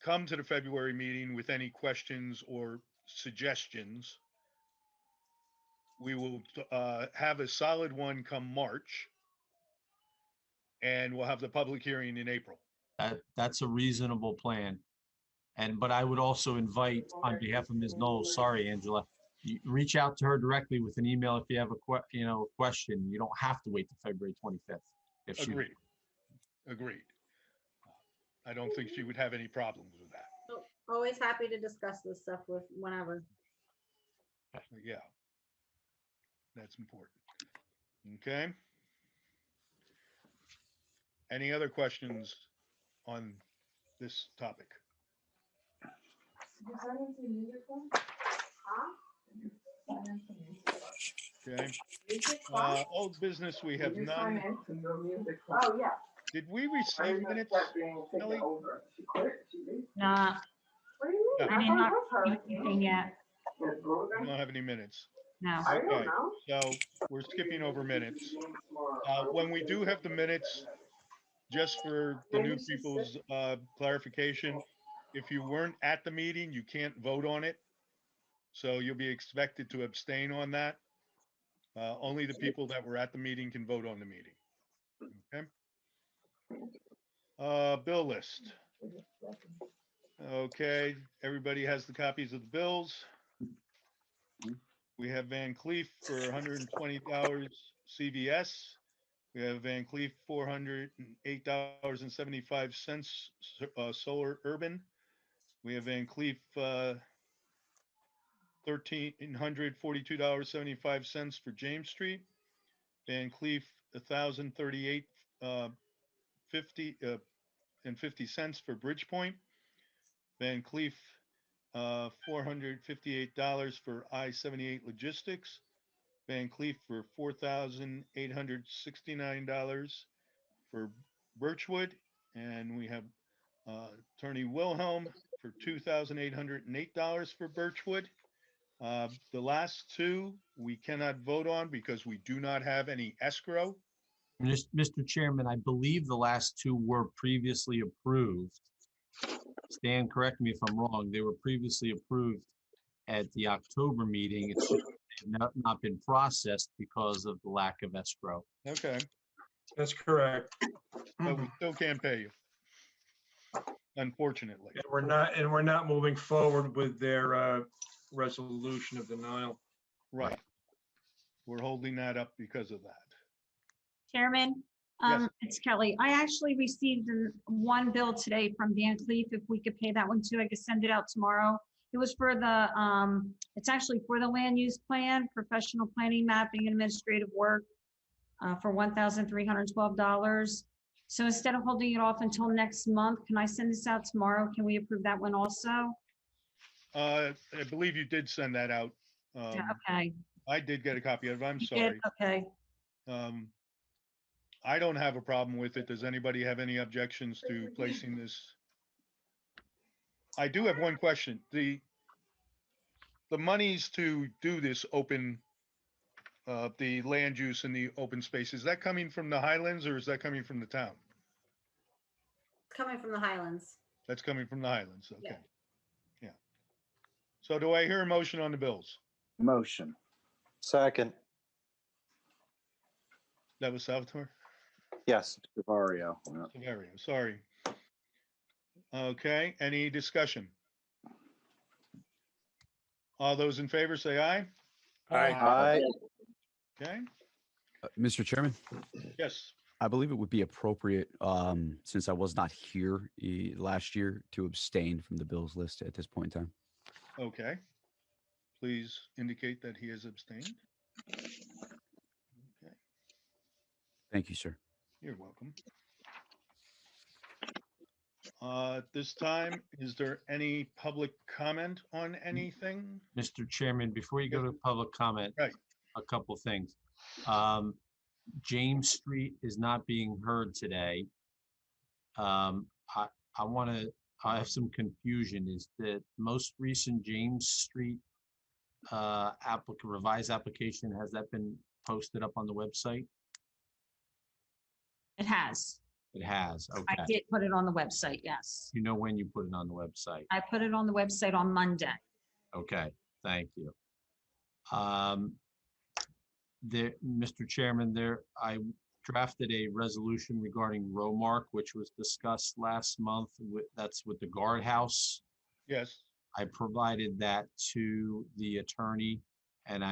come to the February meeting with any questions or suggestions. We will have a solid one come March, and we'll have the public hearing in April. That's a reasonable plan. But I would also invite, on behalf of Ms. Knowles, sorry, Angela, you reach out to her directly with an email if you have a question. You don't have to wait till February 25th. Agreed. I don't think she would have any problems with that. Always happy to discuss this stuff with whenever. Yeah. That's important. Okay. Any other questions on this topic? Okay. Old business, we have none. Oh, yeah. Did we receive minutes, Kelly? Nah, No, I did not receive anything yet. we don't have any minutes. No. Okay, so we're skipping over minutes. When we do have the minutes, just for the new people's clarification, if you weren't at the meeting, you can't vote on it. So you'll be expected to abstain on that. Only the people that were at the meeting can vote on the meeting. Okay. Bill list. Okay, everybody has the copies of the bills. We have Van Cleef for $120 CVS. We have Van Cleef $408.75 Solar Urban. We have Van Cleef $1,342.75 for James Street. Van Cleef $1,038.50 for Bridgepoint. Van Cleef $458 for I-78 Logistics. Van Cleef for $4,869 for Birchwood. And we have Attorney Wilhelm for $2,808 for Birchwood. The last two we cannot vote on because we do not have any escrow. Mr. Chairman, I believe the last two were previously approved. Stan, correct me if I'm wrong. They were previously approved at the October meeting. It's just not been processed because of the lack of escrow. Okay, That's correct. but we still can't pay you, unfortunately. And we're not moving forward with their resolution of denial. Right. We're holding that up because of that. Chairman, Yes. it's Kelly. I actually received one bill today from Van Cleef. If we could pay that one too, I could send it out tomorrow. It was for the, it's actually for the land use plan, professional planning, mapping, and administrative work for $1,312. So instead of holding it off until next month, can I send this out tomorrow? Can we approve that one also? I believe you did send that out Okay. I did get a copy of it. I'm You did? sorry. Okay. I don't have a problem with it. Does anybody have any objections to placing this? I do have one question. The monies to do this open, the land use in the open space, is that coming from the Highlands or is that coming from the town? Coming from the Highlands. That's coming from the Highlands, okay. Yeah. Yeah. So do I hear a motion on the bills? Motion. Second, That was Salvatore? yes. Savario. Yeah. Scenario, sorry. Okay, any discussion? All those in favor say aye. Aye. Okay, Mr. Chairman, yes, I believe it would be appropriate, since I was not here last year, to abstain from the bills list at this point in time. okay. Please indicate that he has abstained. Okay, Thank you, sir. you're welcome. At this time, is there any public comment on anything? Mr. Chairman, before you go to public comment, Right. a couple things. James Street is not being heard today. I have some confusion. Is the most recent James Street revised application, has that been posted up on the website? It has. It has, I okay. did put it on the website, yes. You know when you put it on the website? I put it on the website on Monday. Okay, thank you. Mr. Chairman, I drafted a resolution regarding Romark, which was discussed last month. That's with the guardhouse. Yes, I provided that to the attorney and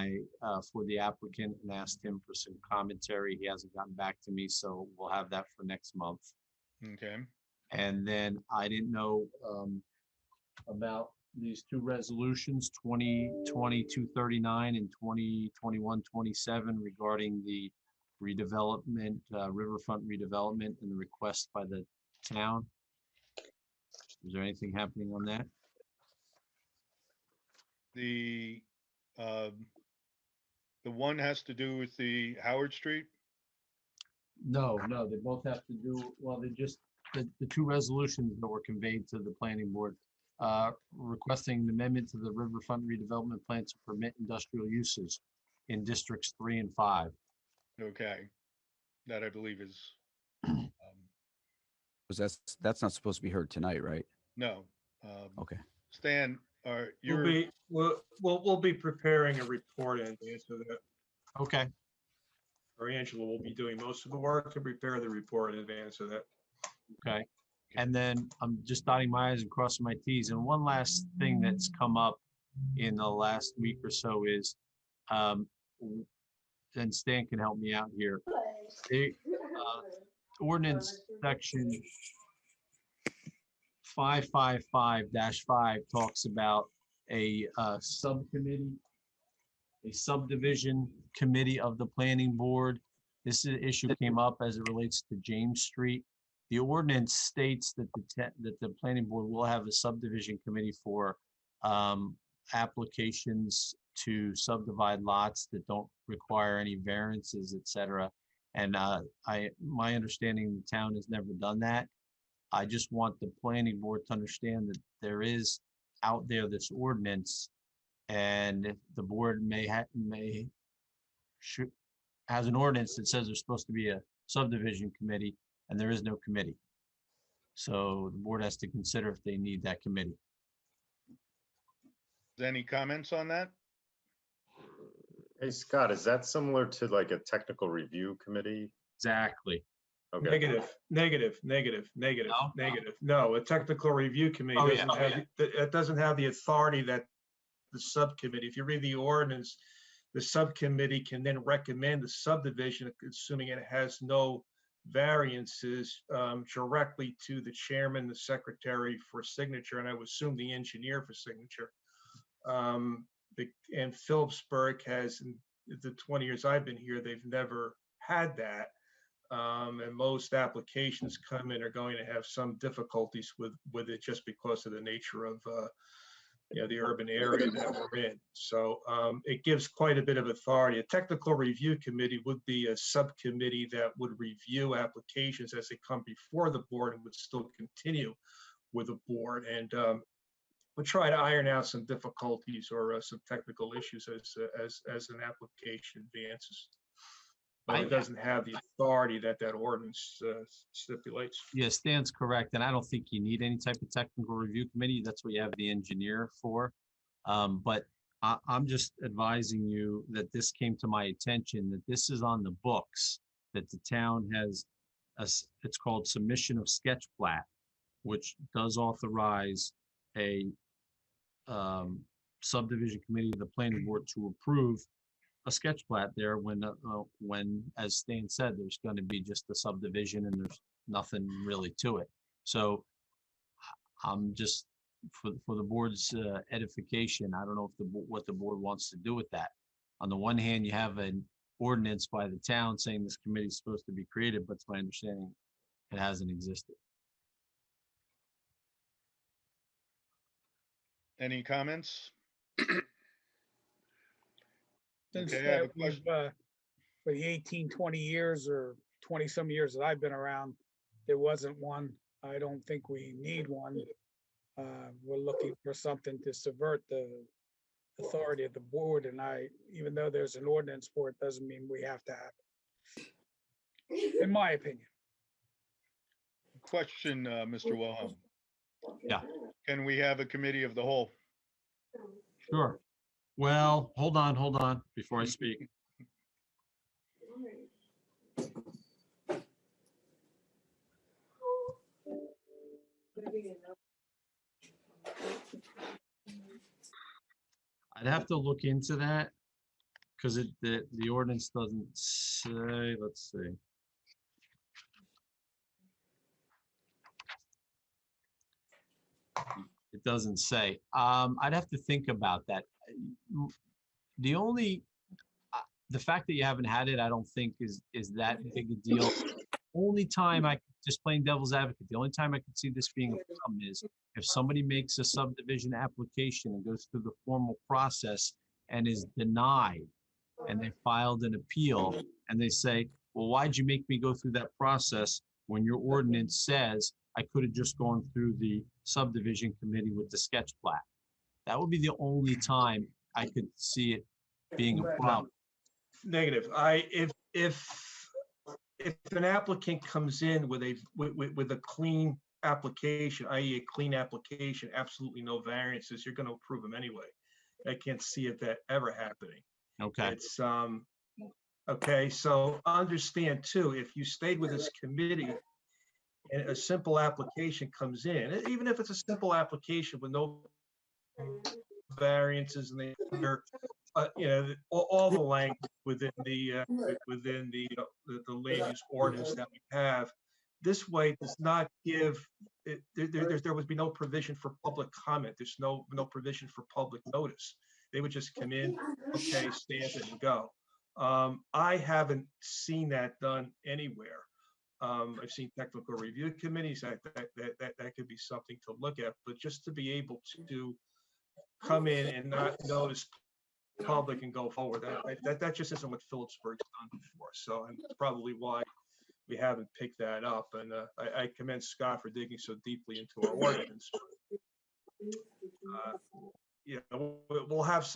for the applicant, and asked him for some commentary. He hasn't gotten back to me, so we'll have that for next month. okay. And then I didn't know about these two resolutions, 2020-239 and 2021-27, regarding the redevelopment, riverfront redevelopment, and the request by the town. Is there anything happening on that? The one has to do with the Howard Street? No, they both have to do, well, the two resolutions that were conveyed to the planning board, requesting an amendment to the riverfront redevelopment plan to permit industrial uses in districts 3 and 5. Okay, that I believe is, Because that's not supposed to be heard tonight, right? no. Okay. Stan, We'll be preparing a report in advance of that. Okay. Or Angela will be doing most of the work to prepare the report in advance of that. Okay. And then I'm just dotting my i's and crossing my t's. And one last thing that's come up in the last week or so is, and Stan can help me out here. The ordinance section 555-5 talks about a subcommittee, a subdivision committee of the planning board. This issue came up as it relates to James Street. The ordinance states that the planning board will have a subdivision committee for applications to subdivide lots that don't require any variances, et cetera. And my understanding, the town has never done that. I just want the planning board to understand that there is out there this ordinance, and the board has an ordinance that says there's supposed to be a subdivision committee, and there is no committee. So the board has to consider if they need that committee. Any comments on that? Hey, Scott, is that similar to like a technical review committee? Exactly. Okay. Negative. No, a technical review committee it doesn't have the authority that the subcommittee. If you read the ordinance, the subcommittee can then recommend the subdivision, assuming it has no variances, directly to the chairman, the secretary for signature, and I would assume the engineer for signature. And Phillipsburg has, in the 20 years I've been here, they've never had that. And most applications come in are going to have some difficulties with it just because of the nature of the urban area that we're in. So it gives quite a bit of authority. A technical review committee would be a subcommittee that would review applications as they come before the board and would still continue with the board. And we'll try to iron out some difficulties or some technical issues as an application advances. But it doesn't have the authority that ordinance stipulates. Yeah, Stan's correct, and I don't think you need any type of technical review committee. That's what you have the engineer for. But I'm just advising you that this came to my attention, that this is on the books, that the town has, it's called submission of sketch plat, which does authorize a subdivision committee of the planning board to approve a sketch plat there when, as Stan said, there's going to be just a subdivision and there's nothing really to it. So I'm just, for the board's edification, I don't know if what the board wants to do with that. On the one hand, you have an ordinance by the town saying this committee is supposed to be created, but it's my understanding it hasn't existed. Any comments? Since Okay, I have a we've, for the 18, 20 years or 20 some years that I've been around, there wasn't one. I don't think we need one. We're looking for something to subvert the authority of the board, and even though there's an ordinance for it, doesn't mean we have to have it, in my opinion. Question, Mr. Wilhelm. Yeah. Can we have a committee of the whole? Sure. Well, hold on before I speak. I'd have to look into that because the ordinance doesn't say, let's see. It doesn't say. I'd have to think about that. The fact that you haven't had it, I don't think is that big a deal. Only time just playing devil's advocate, the only time I could see this being a problem is if somebody makes a subdivision application and goes through the formal process and is denied, and they filed an appeal and they say, well, why'd you make me go through that process when your ordinance says I could have just gone through the subdivision committee with the sketch plat? That would be the only time I could see it being a problem. Negative. If an applicant comes in with a clean application, i.e. a clean application, absolutely no variances, you're going to approve them anyway. I can't see that ever happening. Okay. It's okay. So understand too, if you stayed with this committee and a simple application comes in, even if it's a simple application with no variances and they under all the language within the land use ordinance that we have, this way does not give there would be no provision for public comment. There's no provision for public notice. They would just come in, okay, stamp it and go. I haven't seen that done anywhere. I've seen technical review committees that could be something to look at, but just to be able to come in and not notice public and go forward, that just isn't what Phillipsburg's done before. So, and it's probably why we haven't picked that up. And I commend Scott for digging so deeply into our ordinance. We'll have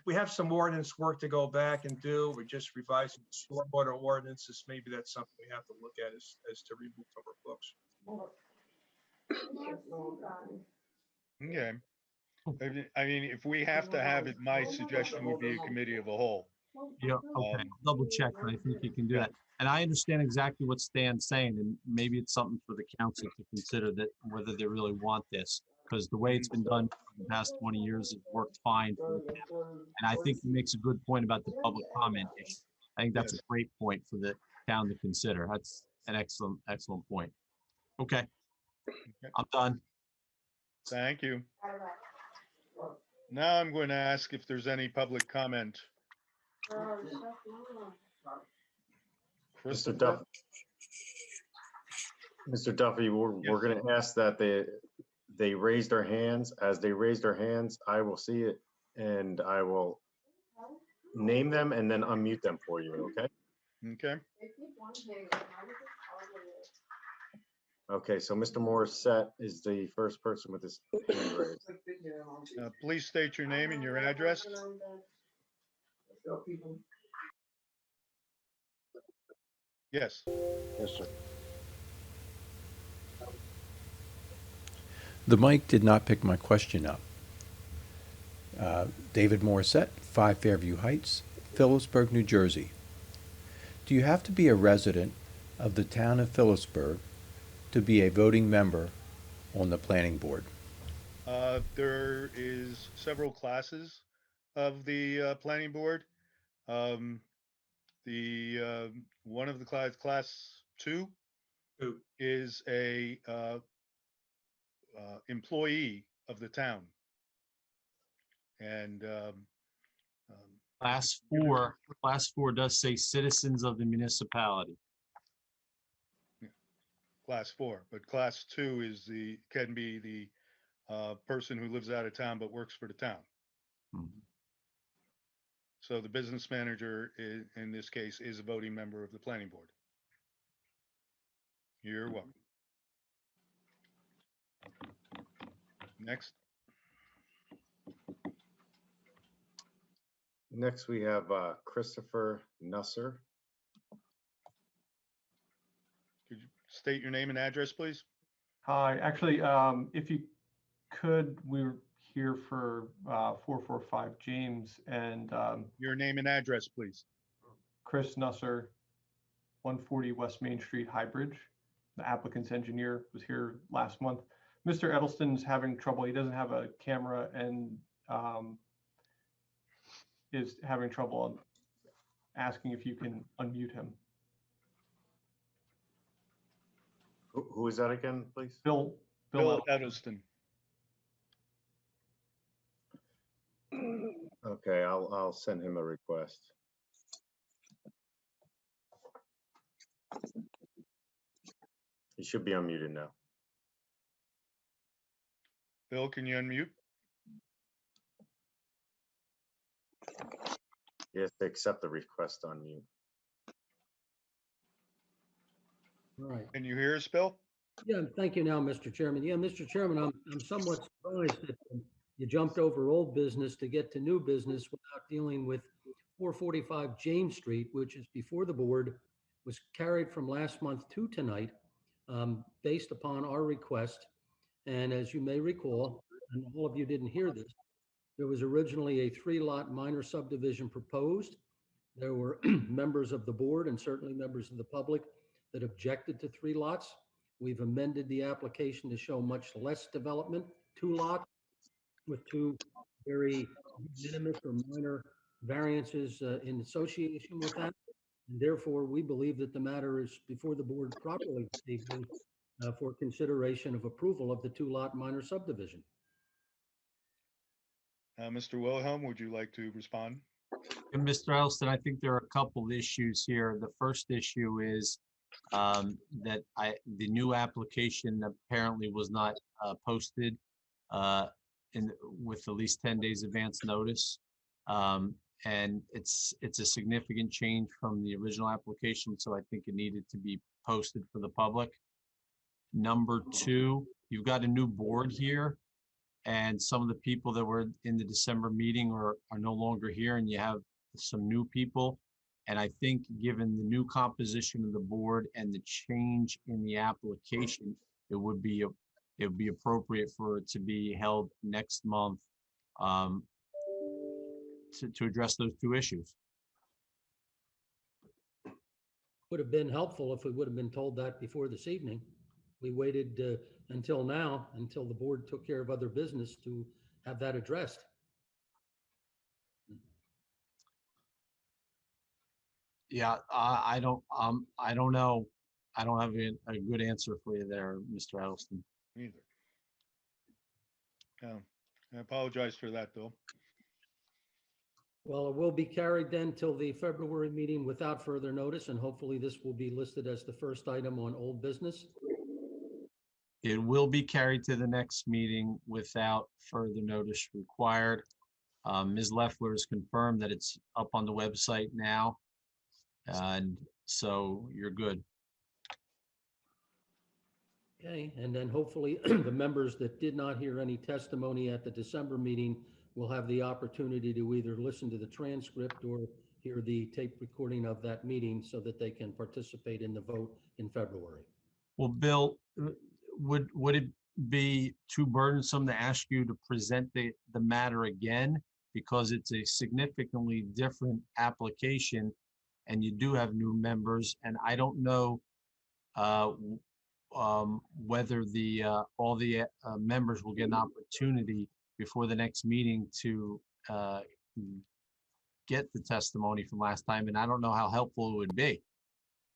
we have some ordinance work to go back and do. We're just revising the stormwater ordinances. Maybe that's something we have to look at as to remove from our books. Okay. I mean, if we have to have it, my suggestion would be a committee of a whole. Yeah, okay, double check, but I think you can do that. And I understand exactly what Stan's saying, and maybe it's something for the council to consider, that whether they really want this, because the way it's been done for the past 20 years has worked fine for the town. And I think he makes a good point about the public comment issue. I think that's a great point for the town to consider. That's an excellent point. Okay, I'm done. Thank you. Now I'm going to ask if there's any public comment. Mr. Duffy, we're going to ask that they raise their hands. As they raise their hands, I will see it and I will name them and then unmute them for you, okay? Okay. Okay, so Mr. Morissette is the first person with his hand raised. Please state your name and your address. Yes. Yes, sir. The mic did not pick my question up. David Morissette, 5 Fairview Heights, Phillipsburg, New Jersey. Do you have to be a resident of the town of Phillipsburg to be a voting member on the planning board? There is several classes of the planning board. One of the class 2, Two. is a employee of the town. And Class 4 does say citizens of the municipality. class 4, but class 2 is can be the person who lives out of town but works for the town. So the business manager in this case is a voting member of the planning board. You're welcome. Next. Next, we have Christopher Nusser. Could you state your name and address, please? Hi, actually, if you could, we're here for 445 James and Your name and address, please. Chris Nusser, 140 West Main Street, Highbridge. The applicant's engineer was here last month. Mr. Edelston's having trouble. He doesn't have a camera and is having trouble asking if you can unmute him. Who is that again, please? Bill Edelston. Okay, I'll send him a request. He should be unmuted now. Bill, can you unmute? He has to accept the request on mute. All right. Can you hear us, Bill? Yeah, thank you now, Mr. Chairman. Yeah, Mr. Chairman, I'm somewhat surprised that you jumped over old business to get to new business without dealing with 445 James Street, which is before the board, was carried from last month to tonight, based upon our request. And as you may recall, and all of you didn't hear this, there was originally a 3-lot minor subdivision proposed. There were members of the board and certainly members of the public that objected to 3 lots. We've amended the application to show much less development, 2 lots with 2 very minimal or minor variances in association with that. And therefore, we believe that the matter is before the board properly this evening for consideration of approval of the 2-lot minor subdivision. Mr. Wilhelm, would you like to respond? And Mr. Elston, I think there are a couple issues here. The first issue is that the new application apparently was not posted with at least 10 days advance notice. And it's a significant change from the original application, so I think it needed to be posted for the public. Number 2, you've got a new board here, and some of the people that were in the December meeting are no longer here, and you have some new people. And I think given the new composition of the board and the change in the application, it would be appropriate for it to be held next month to address those 2 issues. Would have been helpful if we would have been told that before this evening. We waited until now, until the board took care of other business to have that addressed. Yeah, I don't know. I don't have a good answer for you there, Mr. Edelston. Neither. I apologize for that, Bill. Well, it will be carried then till the February meeting without further notice, and hopefully this will be listed as the first item on old business. It will be carried to the next meeting without further notice required. Ms. Leffler has confirmed that it's up on the website now. And so you're good. Okay, and then hopefully the members that did not hear any testimony at the December meeting will have the opportunity to either listen to the transcript or hear the tape recording of that meeting so that they can participate in the vote in February. Well, Bill, would it be too burdensome to ask you to present the matter again? Because it's a significantly different application and you do have new members, and I don't know whether all the members will get an opportunity before the next meeting to get the testimony from last time, and I don't know how helpful it would be.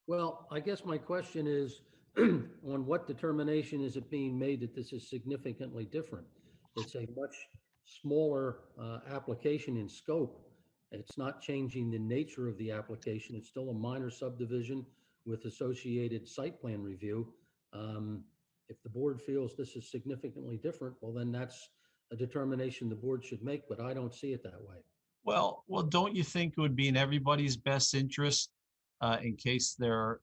Well, I guess my question is, on what determination is it being made that this is significantly different? It's a much smaller application in scope. It's not changing the nature of the application. It's still a minor subdivision with associated site plan review. If the board feels this is significantly different, well, then that's a determination the board should make, but I don't see it that way. Well, don't you think it would be in everybody's best interest, in case the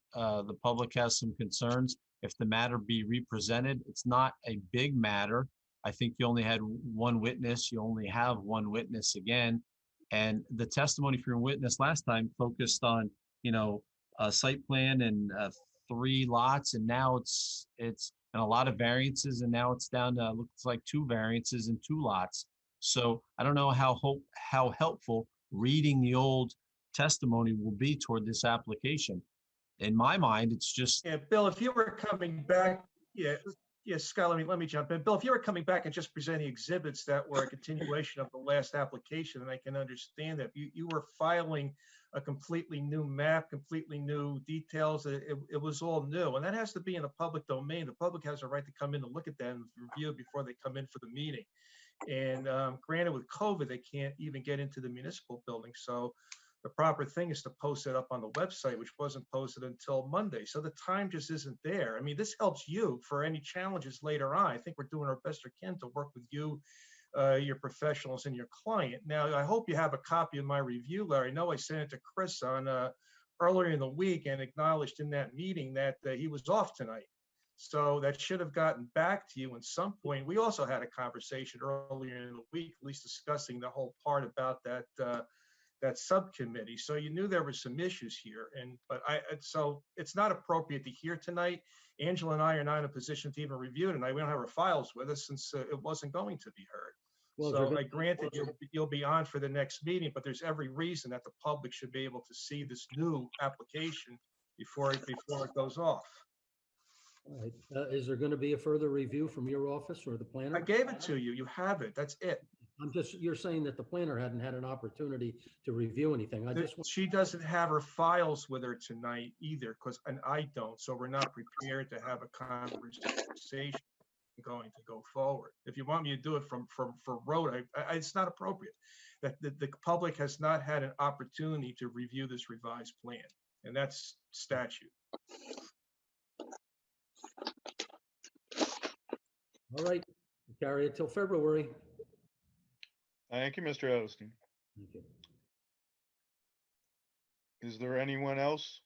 public has some concerns, if the matter be represented? It's not a big matter. I think you only had one witness. You only have one witness again. And the testimony from your witness last time focused on, a site plan and 3 lots, and now it's and a lot of variances, and now it's down to looks like 2 variances and 2 lots. So I don't know how helpful reading the old testimony will be toward this application. In my mind, it's just. Yeah, Bill, if you were coming back, Scott, let me jump in. Bill, if you were coming back and just presenting exhibits that were a continuation of the last application, and I can understand that you were filing a completely new map, completely new details. It was all new, and that has to be in the public domain. The public has a right to come in and look at that and review it before they come in for the meeting. And granted, with COVID, they can't even get into the municipal building. So the proper thing is to post it up on the website, which wasn't posted until Monday. So the time just isn't there. I mean, this helps you for any challenges later on. I think we're doing our best we can to work with you, your professionals, and your client. Now, I hope you have a copy of my review, Larry. I know I sent it to Chris on earlier in the week and acknowledged in that meeting that he was off tonight. So that should have gotten back to you at some point. We also had a conversation earlier in the week, at least discussing the whole part about that subcommittee. So you knew there were some issues here, so it's not appropriate to hear tonight. Angela and I are not in a position to even review tonight. We don't have our files with us since it wasn't going to be heard. Well, so I grant that you'll be on for the next meeting, but there's every reason that the public should be able to see this new application before it goes off. All right. Is there going to be a further review from your office or the planner? I gave it to you. You have it. That's it. You're saying that the planner hadn't had an opportunity to review anything. She doesn't have her files with her tonight either, and I don't. So we're not prepared to have a conversation going to go forward. If you want me to do it from road, it's not appropriate. That the public has not had an opportunity to review this revised plan, and that's statute. All right, we'll carry it till February. Thank you, Mr. Edelstein. Thank you. Is there anyone else?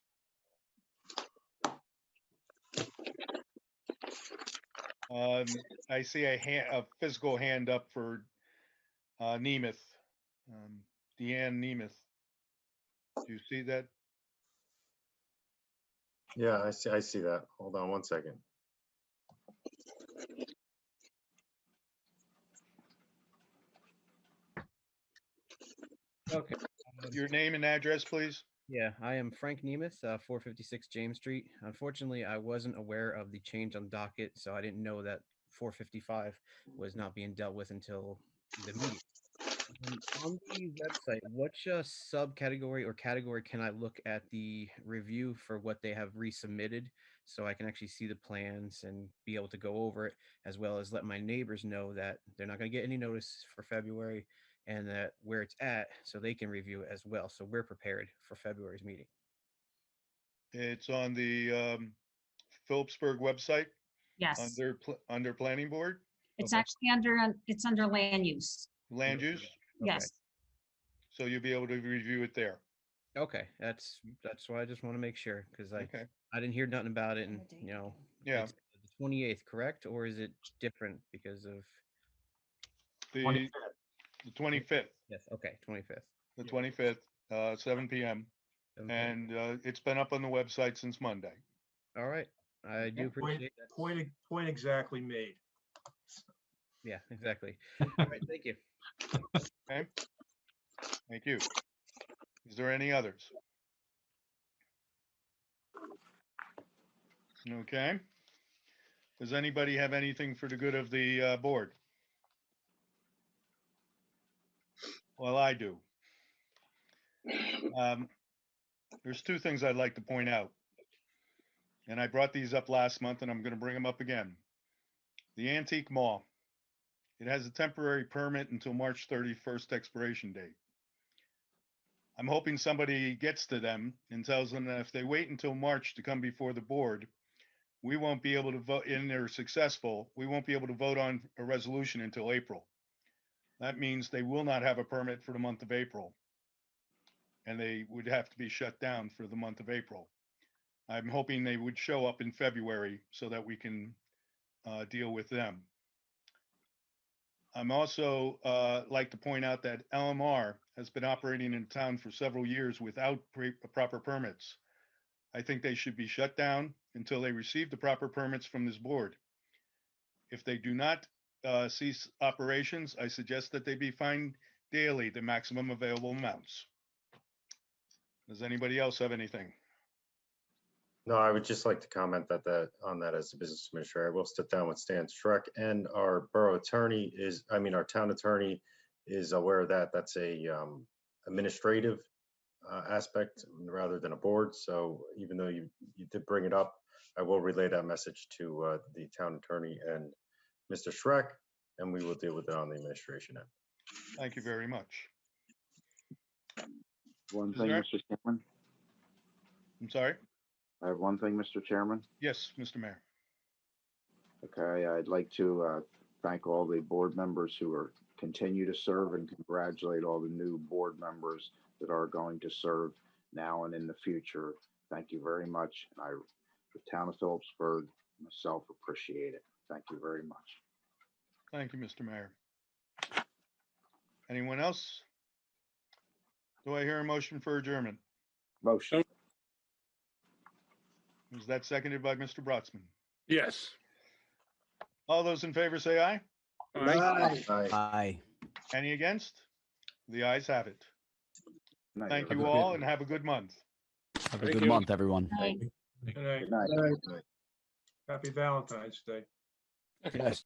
I see a physical hand up for Nemeth, Deanne Nemeth. Do you see that? Yeah, I see that. Hold on one second. Okay. Your name and address, please. Yeah, I am Frank Nemeth, 456 James Street. Unfortunately, I wasn't aware of the change on docket, so I didn't know that 455 was not being dealt with until the meeting. On the website, which subcategory or category can I look at the review for what they have resubmitted so I can actually see the plans and be able to go over it, as well as let my neighbors know that they're not going to get any notice for February and that where it's at so they can review it as well. So we're prepared for February's meeting. It's on the Phillipsburg website. Yes, Under planning board, it's Okay. actually it's under land use. land use? Okay. Yes, So you'll be able to review it there. Okay, that's why I just want to make sure because Okay. I didn't hear nothing about it, and Yeah. it's the 28th, correct, or is it different because of The 25th, yes? Okay, 25th. the 25th, 7 PM. And it's been up on the website since Monday. All right, I do appreciate that. Point exactly made. Yeah, exactly. All right, thank you. Okay. Thank you. Is there any others? Okay. Does anybody have anything for the good of the board? Well, I do. There's two things I'd like to point out. And I brought these up last month and I'm going to bring them up again. The Antique Mall. It has a temporary permit until March 31st expiration date. I'm hoping somebody gets to them and tells them that if they wait until March to come before the board, we won't be able to vote, and they're successful, we won't be able to vote on a resolution until April. That means they will not have a permit for the month of April. And they would have to be shut down for the month of April. I'm hoping they would show up in February so that we can deal with them. I'm also like to point out that LMR has been operating in town for several years without proper permits. I think they should be shut down until they receive the proper permits from this board. If they do not cease operations, I suggest that they be fined daily the maximum available amounts. Does anybody else have anything? No, I would just like to comment on that as a business administrator. I will sit down with Stan Schreck, and our borough attorney our town attorney is aware that that's a administrative aspect rather than a board. So even though you did bring it up, I will relay that message to the town attorney and Mr. Schreck, and we will deal with it on the administration end. Thank you very much. One Is thing, there- Mr. Chairman. I'm sorry? I have one thing, Mr. Chairman. Yes, Mr. Mayor. Okay, I'd like to thank all the board members who are continue to serve and congratulate all the new board members that are going to serve now and in the future. Thank you very much. And the town of Phillipsburg, myself, appreciate it. Thank you very much. Thank you, Mr. Mayor. Anyone else? Do I hear a motion for adjournment? Motion. Is that seconded by Mr. Brotzman? Yes. All those in favor say aye. Aye. Any against? The ayes have it. Night, Thank you everybody. all and have a good month. Have a good month, everyone. Good night. Good night. Happy Valentine's Day. Yes.